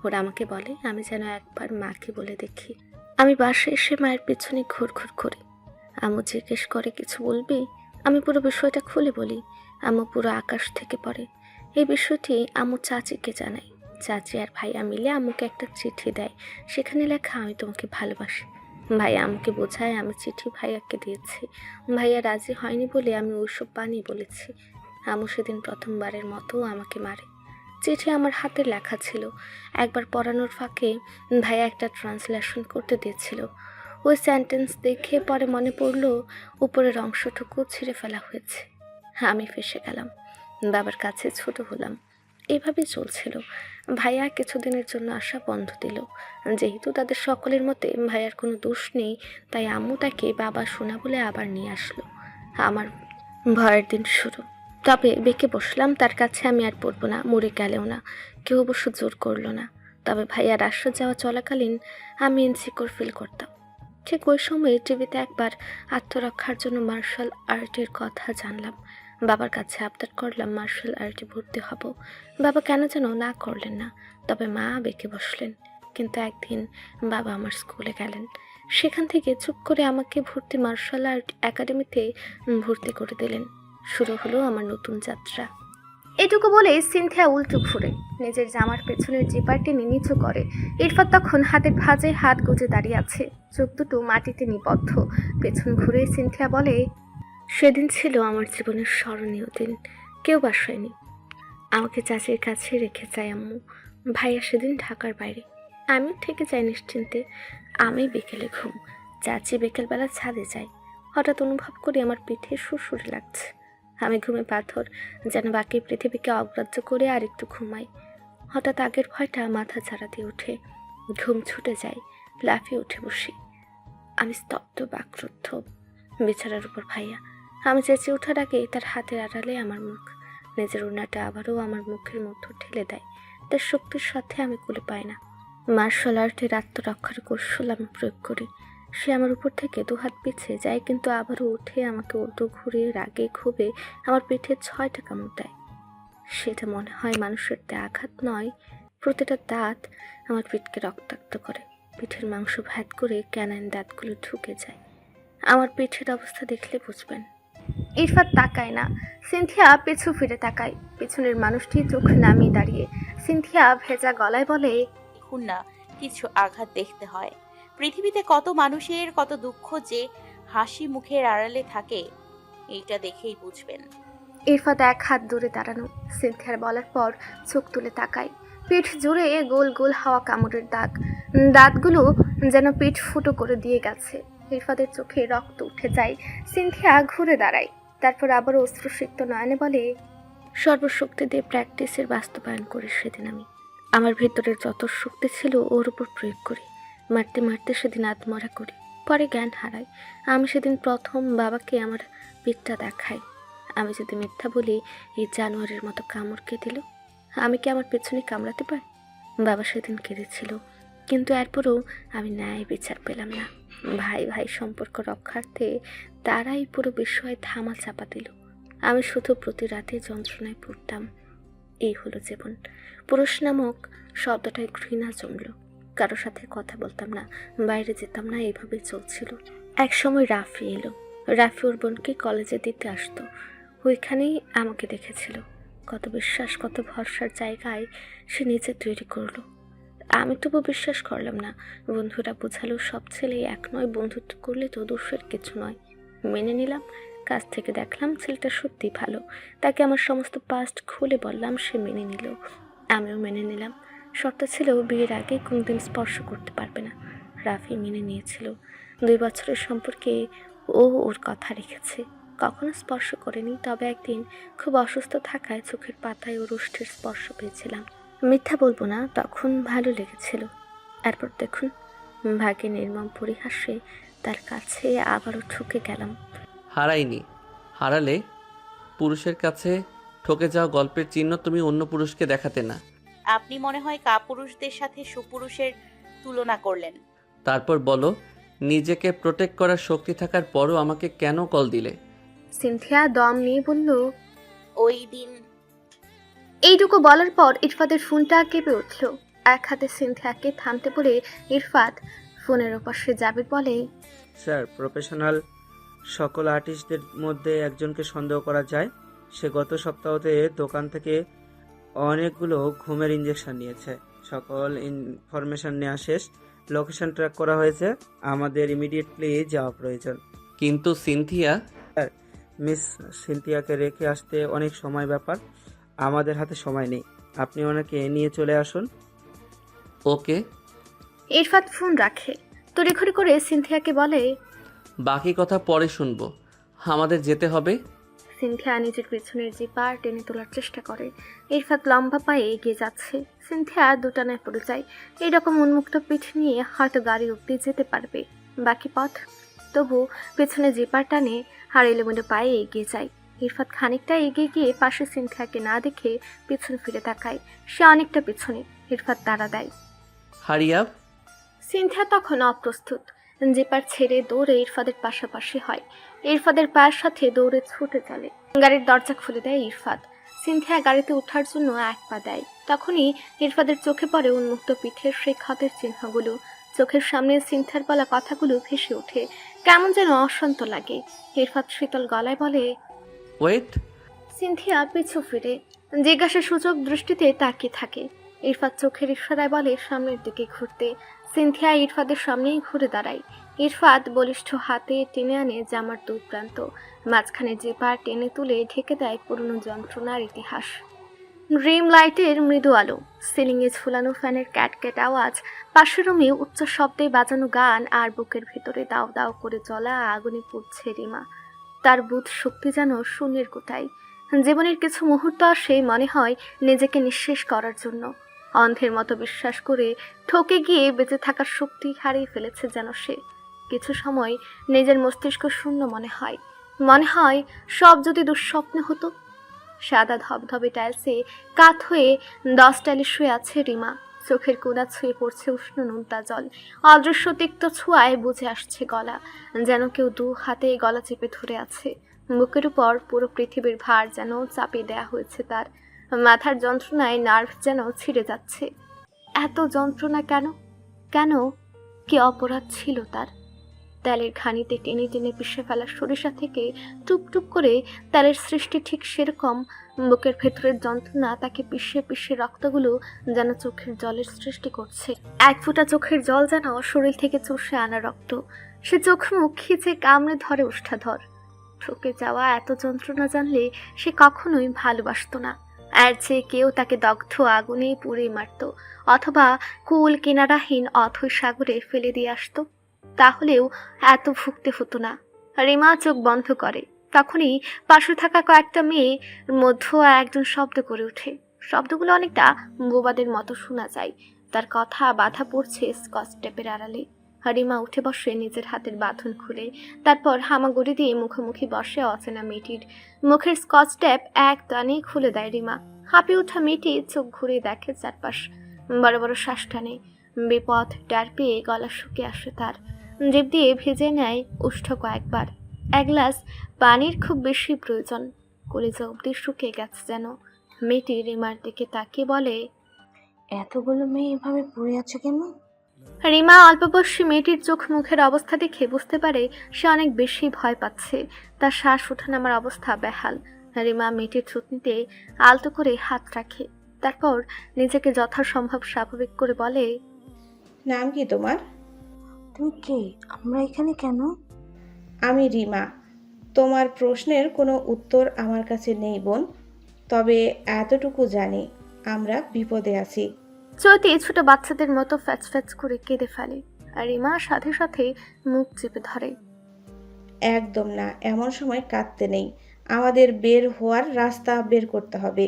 ওরা আমাকে বলে আমি যেন একবার মাকে বলে দেখি। আমি বাসায় এসে মায়ের পেছনে ঘুর করি। আম্মু জিজ্ঞেস করে, কিছু বলবি? আমি পুরো বিষয়টা খুলে বলি। আম্মু পুরো আকাশ থেকে পড়ে। এই বিষয়টি আম্মু চাচিকে জানায়। চাচি আর ভাইয়া মিলে আম্মুকে একটা চিঠি দেয়। সেখানে লেখা, আমি তোমাকে ভালোবাসি। ভাইয়া আম্মুকে বোঝায় আমি চিঠি ভাইয়াকে দিয়েছি। ভাইয়া রাজি হয়নি বলে আমি ওইসব বানিয়ে বলেছি। আম্মু সেদিন প্রথমবারের মতো আমাকে মারে। চিঠি আমার হাতে লেখা ছিল। একবার পড়ানোর ফাঁকে ভাইয়া একটা ট্রান্সলেশন করতে দিয়েছিল। ওই সেন্টেন্স দেখে পরে মনে পড়লো উপরের অংশটুকু ছিঁড়ে ফেলা হয়েছে। আমি ফেঁসে গেলাম, বাবার কাছে ছোট হলাম। এভাবেই চলছিল। ভাইয়া কিছুদিনের জন্য আসা বন্ধ দিল। যেহেতু তাদের সকলের মতে ভাইয়ার কোনো দোষ নেই, তাই আম্মু তাকে বাবা শোনা বলে আবার নিয়ে আসলো। আমার ভয়ের দিন শুরু। তবে বেঁকে বসলাম, তার কাছে আমি আর পড়বো না, মরে গেলেও না। কেউ অবশ্য জোর করলো না। তবে ভাইয়ার আসা যাওয়া চলাকালীন আমি ইনসিকিউর ফিল করতাম। ঠিক ওই সময়ে টিভিতে একবার আত্মরক্ষার জন্য মার্শাল আর্টের কথা জানলাম। বাবার কাছে আবদার করলাম মার্শাল আর্টে ভর্তি হব। বাবা কেন যেন না করলেন না, তবে মা বেঁকে বসলেন। কিন্তু একদিন বাবা আমার স্কুলে গেলেন। সেখান থেকে চুপ করে আমাকে ভর্তি মার্শাল আর্ট একাডেমিতে ভর্তি করে দিলেন। শুরু হলো আমার নতুন যাত্রা। এটুকু বলে সিনথিয়া উল্টো ঘুরে নিজের জামার পেছনের জিপার টেনে নিচু করে। ইরফাত তখন হাতের ভাঁজে হাত গুজে দাঁড়িয়ে আছে, চোখ দুটো মাটিতে নিবদ্ধ। পেছন ঘুরে সিনথিয়া বলে, সেদিন ছিল আমার জীবনের স্মরণীয় দিন। কেউ বাসায়নি, আমাকে চাচির কাছে রেখে যায় আম্মু। ভাইয়া সেদিন ঢাকার বাইরে, আমিও থেকে যাই নিশ্চিন্তে। আমি বিকেলে ঘুম, চাচি বিকেলবেলা ছাদে যাই। হঠাৎ অনুভব করি আমার পিঠে সুরসুরে লাগছে। আমি ঘুমে পাথর, যেন বাকি পৃথিবীকে অগ্রাহ্য করে আর একটু ঘুমাই। হঠাৎ আগের ভয়টা মাথা ঝাড়া দিয়ে ওঠে, ঘুম ছুটে যায়, লাফিয়ে উঠে বসি। আমি স্তব্ধ, বাকরুদ্ধ। বিছানার উপর ভাইয়া। আমি চেঁচিয়ে ওঠার আগে তার হাতের আড়ালে আমার মুখ। নিজের ওড়নাটা আবারও আমার মুখের মধ্যে ঠেলে দেয়। তার শক্তির সাথে আমি কুলে পাই না। মার্শাল আর্টের আত্মরক্ষার কৌশল আমি প্রয়োগ করি। সে আমার উপর থেকে দুহাত পিছিয়ে যায়, কিন্তু আবারও উঠে আমাকে উল্টো ঘুরে রাগে ক্ষোভে আমার পিঠে 6টা কামড় দেয়। সেটা মনে হয় মানুষের দেয়া আঘাত নয়, প্রতিটা দাঁত আমার পিঠকে রক্তাক্ত করে। পিঠের মাংস ভ্যাদ করে ক্যানাইন দাঁতগুলো ঢুকে যায়। আমার পিঠের অবস্থা দেখলে বুঝবেন। ইরফাত তাকায় না, সিনথিয়া পিছু ফিরে তাকায়। পিছনের মানুষটি চোখ নামিয়ে দাঁড়িয়ে। সিনথিয়া ভেজা গলায় বলে,
দেখুন না, কিছু আঘাত দেখতে হয়। পৃথিবীতে কত মানুষের কত দুঃখ যে হাসি মুখের আড়ালে থাকে, এইটা দেখেই বুঝবেন।
ইরফাত এক হাত দূরে দাঁড়ানো। সিনথিয়ার বলার পর চোখ তুলে তাকায়। পিঠ জুড়ে গোল গোল হাওয়া কামড়ের দাগ, দাঁতগুলো যেন পিঠ ফুটো করে দিয়ে গেছে। ইরফাতের চোখে রক্ত উঠে যায়। সিনথিয়া ঘুরে দাঁড়ায়, তারপর আবার অশ্রুসিক্ত নয়নে বলে, সর্বশক্তি দিয়ে প্র্যাকটিসের বাস্তবায়ন করি সেদিন আমি। আমার ভেতরের যত শক্তি ছিল ওর উপর প্রয়োগ করি। মারতে মারতে সেদিন আত্মহত্যা করি, পরে জ্ঞান হারাই। আমি সেদিন প্রথম বাবাকে আমার পিঠটা দেখাই। আমি যদি মিথ্যা বলি, এই জানোয়ারের মতো কামড় কে দিল? আমি কি আমার পেছনে কামড়াতে পারি? বাবা সেদিন কেঁদেছিল, কিন্তু এরপরও আমি ন্যায় বিচার পেলাম না। ভাই ভাই সম্পর্ক রক্ষার্থে তারাই পুরো বিষয়ে ধামা চাপা দিল। আমি শুধু প্রতি রাতে যন্ত্রণায় পড়তাম। এই হলো জীবন। পুরুষ নামক শব্দটায় ঘৃণা জমল। কারো সাথে কথা বলতাম না, বাইরে যেতাম না, এইভাবেই চলছিল। এক সময় রাফি এলো। রাফি ওর বোনকে কলেজে দিতে আসতো। ওইখানেই আমাকে দেখেছিল। কত বিশ্বাস, কত ভরসার জায়গায় সে নিজে তৈরি করলো। আমি তবু বিশ্বাস করলাম না। বন্ধুরা বোঝালো সব ছেলে এক নয়, বন্ধুত্ব করলে তো দোষের কিছু নয়। মেনে নিলাম। কাছ থেকে দেখলাম ছেলেটা সত্যি ভালো। তাকে আমার সমস্ত পাস্ট খুলে বললাম, সে মেনে নিল। আমিও মেনে নিলাম। শর্ত ছিল বিয়ের আগে কোনদিন স্পর্শ করতে পারবে না। রাফি মেনে নিয়েছিল। 2 বছরের সম্পর্কে ও ওর কথা রেখেছে। কখনো স্পর্শ করেনি, তবে একদিন খুব অসুস্থ থাকায় চোখের পাতায় ওর ওষ্ঠের স্পর্শ পেয়েছিলাম। মিথ্যা বলবো না, তখন ভালো লেগেছিল। এরপর দেখুন, ভাগ্যে নির্মম পরিহাসে তার কাছে আবারও ঠকে গেলাম।
হারাইনি। হারালে পুরুষের কাছে ঠকে যাওয়া গল্পের চিহ্ন তুমি অন্য পুরুষকে দেখাতে না।
আপনি মনে হয় কাপুরুষদের সাথে সুপুরুষের তুলনা করলেন।
তারপর বলো, নিজেকে প্রোটেক্ট করার শক্তি থাকার পরও আমাকে কেন কল দিলে?
সিনথিয়া দম নিয়ে বলল,
ওই দিন
এইটুকু বলার পর ইরফাতের ফোনটা কেঁপে উঠল। এক হাতে সিনথিয়াকে থামতে বলে ইরফাত ফোনের ওপাশে যাবে বলে,
স্যার, প্রফেশনাল সকল আর্টিস্টদের মধ্যে একজনকে সন্দেহ করা যায়। সে গত সপ্তাহতে দোকান থেকে অনেকগুলো ঘুমের ইঞ্জেকশন নিয়েছে। সকল ইনফরমেশন নেওয়া শেষ, লোকেশন ট্র্যাক করা হয়েছে। আমাদের ইমিডিয়েটলি যাওয়া প্রয়োজন।
কিন্তু সিনথিয়া।
মিস সিনথিয়াকে রেখে আসতে অনেক সময় ব্যাপার, আমাদের হাতে সময় নেই। আপনি ওনাকে নিয়ে চলে আসুন।
ওকে।
ইরফাত ফোন রাখে। তড়িঘড়ি করে সিনথিয়াকে বলে,
বাকি কথা পরে শুনবো, আমাদের যেতে হবে।
সিনথিয়া নিজের পিছনের জিপার টেনে তোলার চেষ্টা করে। ইরফাত লম্বা পায়ে এগিয়ে যাচ্ছে। সিনথিয়া দুটানায় পড়ে যায়। এইরকম উন্মুক্ত পিঠ নিয়ে হয়তো গাড়ি অব্দি যেতে পারবে বাকি পথ, তবু পেছনে জিপার টানে আর এলোমেলো পায়ে এগিয়ে যায়। ইরফাত খানিকটা এগিয়ে গিয়ে পাশে সিনথিয়াকে না দেখে পিছনে ফিরে তাকায়। সে অনেকটা পিছনে। ইরফাত তাড়া দেয়,
হারিয়া।
সিনথিয়া তখন অপ্রস্তুত। জিপার ছেড়ে দৌড়ে ইরফাদের পাশাপাশি হয়। ইরফাদের পায়ের সাথে দৌড়ে ছুটে চলে। গাড়ির দরজা খুলে দেয় ইরফাত। সিনথিয়া গাড়িতে ওঠার জন্য এক পা দেয়। তখনই ইরফাদের চোখে পড়ে উন্মুক্ত পিঠের সেই ক্ষতের চিহ্নগুলো। চোখের সামনে সিনথিয়ার বলা কথাগুলো ভেসে ওঠে। কেমন যেন অশান্ত লাগে। ইরফাত শীতল গলায় বলে,
ওয়েট।
সিনথিয়া পিছু ফিরে। জিজ্ঞাসা সূচক দৃষ্টিতে তাকিয়ে থাকে। ইরফাত চোখের ইশারায় বলে সামনের দিকে ঘুরতে। সিনথিয়া ইরফাতের সামনেই ঘুরে দাঁড়ায়। ইরফাত বলিষ্ঠ হাতে টেনে আনে জামার দু প্রান্ত, মাঝখানে যে পা টেনে তুলে ঢেকে দেয় পুরনো যন্ত্রণার ইতিহাস। ড্রিম লাইটের মৃদু আলো, সিলিংয়ে ঝুলানো ফ্যানের ক্যাটক্যাট আওয়াজ, পাশের রুমে উচ্চ শব্দে বাজানো গান, আর বুকের ভেতরে দাও দাও করে জ্বলা আগুনে পুড়ছে রিমা। তার বুধ শক্তি যেন শূন্যের কোথায়। জীবনের কিছু মুহূর্ত আসে মনে হয় নিজেকে নিঃশেষ করার জন্য। অন্ধের মতো বিশ্বাস করে ঠকে গিয়ে বেঁচে থাকার শক্তি হারিয়ে ফেলেছে যেন সে। কিছু সময় নিজের মস্তিষ্ক শূন্য মনে হয়, মনে হয় সব যদি দুঃস্বপ্ন হতো। সাদা ধবধবে টাইলসে কাত হয়ে 10 টাইলে শুয়ে আছে রিমা। চোখের কোণা ছুঁয়ে পড়ছে উষ্ণ নোনতা জল। অদৃশ্য তিক্ত ছোঁয়ায় বুঝে আসছে গলা, যেন কেউ দু হাতে গলা চেপে ধরে আছে। বুকের উপর পুরো পৃথিবীর ভার যেন চাপিয়ে দেয়া হয়েছে তার। মাথার যন্ত্রণায় নার্ভ যেন ছিঁড়ে যাচ্ছে। এত যন্ত্রণা কেন? কেন? কি অপরাধ ছিল তার? তেলের ঘানিতে টেনে টেনে পিষে ফেলা সরিষা থেকে টুপটুপ করে তেলের সৃষ্টি ঠিক সেরকম। বুকের ভেতরের যন্ত্রণা তাকে পিষে পিষে রক্তগুলো যেন চোখের জলের সৃষ্টি করছে। এক ফোঁটা চোখের জল যেন শরীর থেকে চষে আনা রক্ত। সে চোখ মুখ খিচে কামড়ে ধরে ওষ্ঠাধর। ঠকে যাওয়া এত যন্ত্রণা জানলে সে কখনোই ভালোবাসতো না। আর যে কেউ তাকে দগ্ধ আগুনে পুড়ে মারত, অথবা কুল কিনারাহীন অথৈ সাগরে ফেলে দিয়ে আসতো, তাহলেও এত ভুগতে হতো না। রিমা চোখ বন্ধ করে। তখনই পাশে থাকা কয়েকটা মেয়ে মধ্যে একজন শব্দ করে ওঠে। শব্দগুলো অনেকটা বোবাদের মতো শোনা যায়। তার কথা বাধা পড়ছে স্কচ টেপের আড়ালে। রিমা উঠে বসে নিজের হাতের বাঁধন খুলে, তারপর হামাগুড়ি দিয়ে মুখোমুখি বসে অচেনা মেয়েটির। মুখের স্কচ টেপ এক টানে খুলে দেয় রিমা। হাঁপে ওঠা মেয়েটি চোখ ঘুরে দেখে চারপাশ, বড় বড় শ্বাস টানে। বিপদ ডার পেয়ে গলা শুকিয়ে আসে তার। জিভ দিয়ে ভেজে নেয় উষ্ঠ কয়েকবার। এক গ্লাস পানির খুব বেশি প্রয়োজন। কলিজা অব্দি শুকিয়ে গেছে যেন। মেয়েটি রিমার দিকে তাকিয়ে বলে,
এতগুলো মেয়ে এভাবে পড়ে আছে কেন?
রিমা অল্পবয়সী মেয়েটির চোখ মুখের অবস্থা দেখে বুঝতে পারে সে অনেক বেশি ভয় পাচ্ছে। তার শ্বাস ওঠানামার অবস্থা বেহাল। রিমা মেয়েটির থুতনিতে আলতো করে হাত রাখে, তারপর নিজেকে যথাসম্ভব স্বাভাবিক করে বলে,
নাম কি তোমার?
তুমি কে? আমরা এখানে কেন?
আমি রিমা। তোমার প্রশ্নের কোনো উত্তর আমার কাছে নেই বোন, তবে এতটুকু জানি আমরা বিপদে আছি।
চৈতি ছোট বাচ্চাদের মতো ফ্যাচ ফ্যাচ করে কেঁদে ফেলে, আর রিমা সাথে সাথে মুখ চেপে ধরে।
একদম না, এমন সময় কাঁদতে নেই। আমাদের বের হওয়ার রাস্তা বের করতে হবে,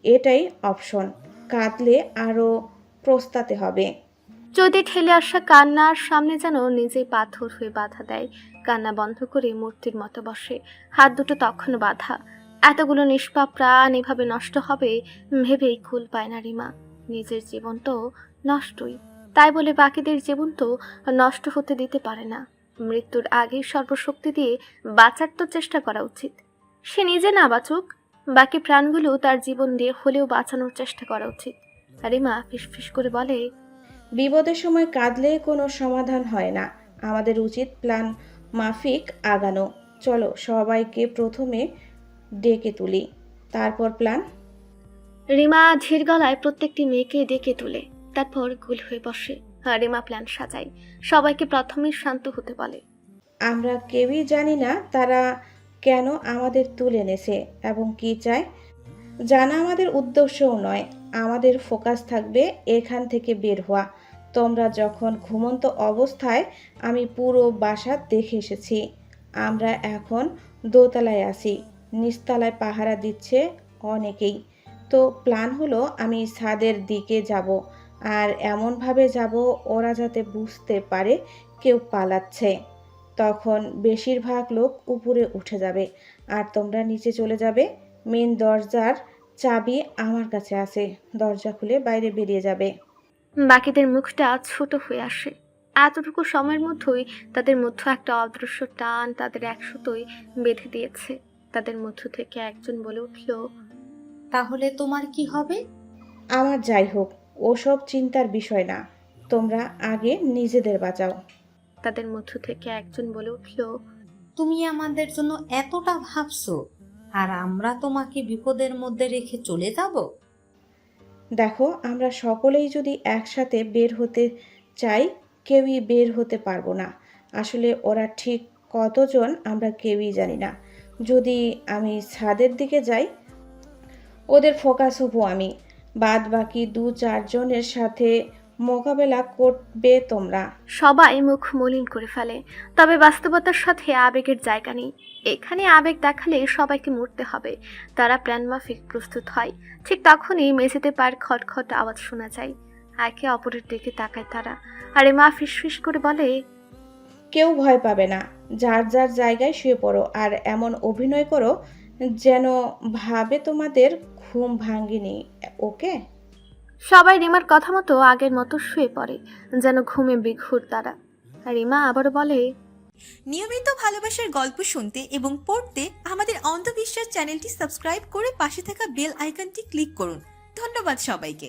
এটাই অপশন। কাঁদলে আরও প্রস্তাতে হবে।
চৈতি ঠেলে আসা কান্নার সামনে যেন নিজেই পাথর হয়ে বাধা দেয়। কান্না বন্ধ করে মূর্তির মতো বসে, হাত দুটো তখনও বাঁধা। এতগুলো নিষ্পাপ প্রাণ এভাবে নষ্ট হবে ভেবেই কুল পায় না রিমা। নিজের জীবন তো নষ্টই, তাই বলে বাকিদের জীবন তো নষ্ট হতে দিতে পারে না। মৃত্যুর আগে সর্বশক্তি দিয়ে বাঁচার তো চেষ্টা করা উচিত। সে নিজে না বাঁচুক, বাকি প্রাণগুলো তার জীবন দিয়ে হলেও বাঁচানোর চেষ্টা করা উচিত। রিমা ফিসফিস করে বলে,
বিপদের সময় কাঁদলে কোনো সমাধান হয় না। আমাদের উচিত প্ল্যান মাফিক আগানো। চলো সবাইকে প্রথমে ডেকে তুলি, তারপর প্ল্যান।
রিমা ধীর গলায় প্রত্যেকটি মেয়েকে ডেকে তুলে, তারপর গোল হয়ে বসে। রিমা প্ল্যান সাজায়, সবাইকে প্রথমে শান্ত হতে বলে।
আমরা কেউই জানি না তারা কেন আমাদের তুলে এনেছে এবং কি চায়। জানা আমাদের উদ্দেশ্যও নয়। আমাদের ফোকাস থাকবে এখান থেকে বের হওয়া। তোমরা যখন ঘুমন্ত অবস্থায় আমি পুরো বাসা দেখে এসেছি। আমরা এখন দোতলায় আছি, নিচতলায় পাহারা দিচ্ছে অনেকেই। তো প্ল্যান হলো আমি ছাদের দিকে যাব, আর এমনভাবে যাব ওরা যাতে বুঝতে পারে কেউ পালাচ্ছে। তখন বেশিরভাগ লোক উপরে উঠে যাবে আর তোমরা নিচে চলে যাবে। মেন দরজার চাবি আমার কাছে আছে, দরজা খুলে বাইরে বেরিয়ে যাবে।
বাকিদের মুখটা ছোট হয়ে আসে। এতটুকু সময়ের মধ্যেই তাদের মধ্যে একটা অদৃশ্য টান তাদের একসাথেই বেঁধে দিয়েছে। তাদের মধ্য থেকে একজন বলে উঠল,
তাহলে তোমার কি হবে?
আমার যাই হোক, ওসব চিন্তার বিষয় না। তোমরা আগে নিজেদের বাঁচাও।
তাদের মধ্য থেকে একজন বলে উঠল,
তুমি আমাদের জন্য এতটা ভাবছো? আর আমরা তোমাকে বিপদের মধ্যে রেখে চলে যাব?
দেখো, আমরা সকলেই যদি একসাথে বের হতে চাই, কেউই বের হতে পারবো না। আসলে ওরা ঠিক কতজন আমরা কেউই জানি না। যদি আমি ছাদের দিকে যাই, ওদের ফোকাস হবো আমি। বাদ বাকি 2-4 জনের সাথে মোকাবেলা করবে তোমরা।
সবাই মুখ মলিন করে ফেলে, তবে বাস্তবতার সাথে আবেগের জায়গা নেই। এখানে আবেগ দেখালে সবাইকে মরতে হবে। তারা প্ল্যানমাফিক প্রস্তুত হয়। ঠিক তখনই মেঝেতে পায়ের খটখট আওয়াজ শোনা যায়। একে অপরের দিকে তাকায় তারা, আর মা ফিসফিস করে বলে,
কেউ ভয় পাবে না, যার যার জায়গায় শুয়ে পড়ো আর এমন অভিনয় করো যেন ভাবে তোমাদের ঘুম ভাঙেনি। ওকে?
সবাই রিমার কথা মতো আগের মতো শুয়ে পড়ে, যেন ঘুমে বিঘুর তারা। আর রিমা আবারও বলে,
নিয়মিত ভালোবাসার গল্প শুনতে এবং পড়তে আমাদের অন্ধবিশ্বাস চ্যানেলটি সাবস্ক্রাইব করে পাশে থাকা বেল আইকনটি ক্লিক করুন। ধন্যবাদ সবাইকে।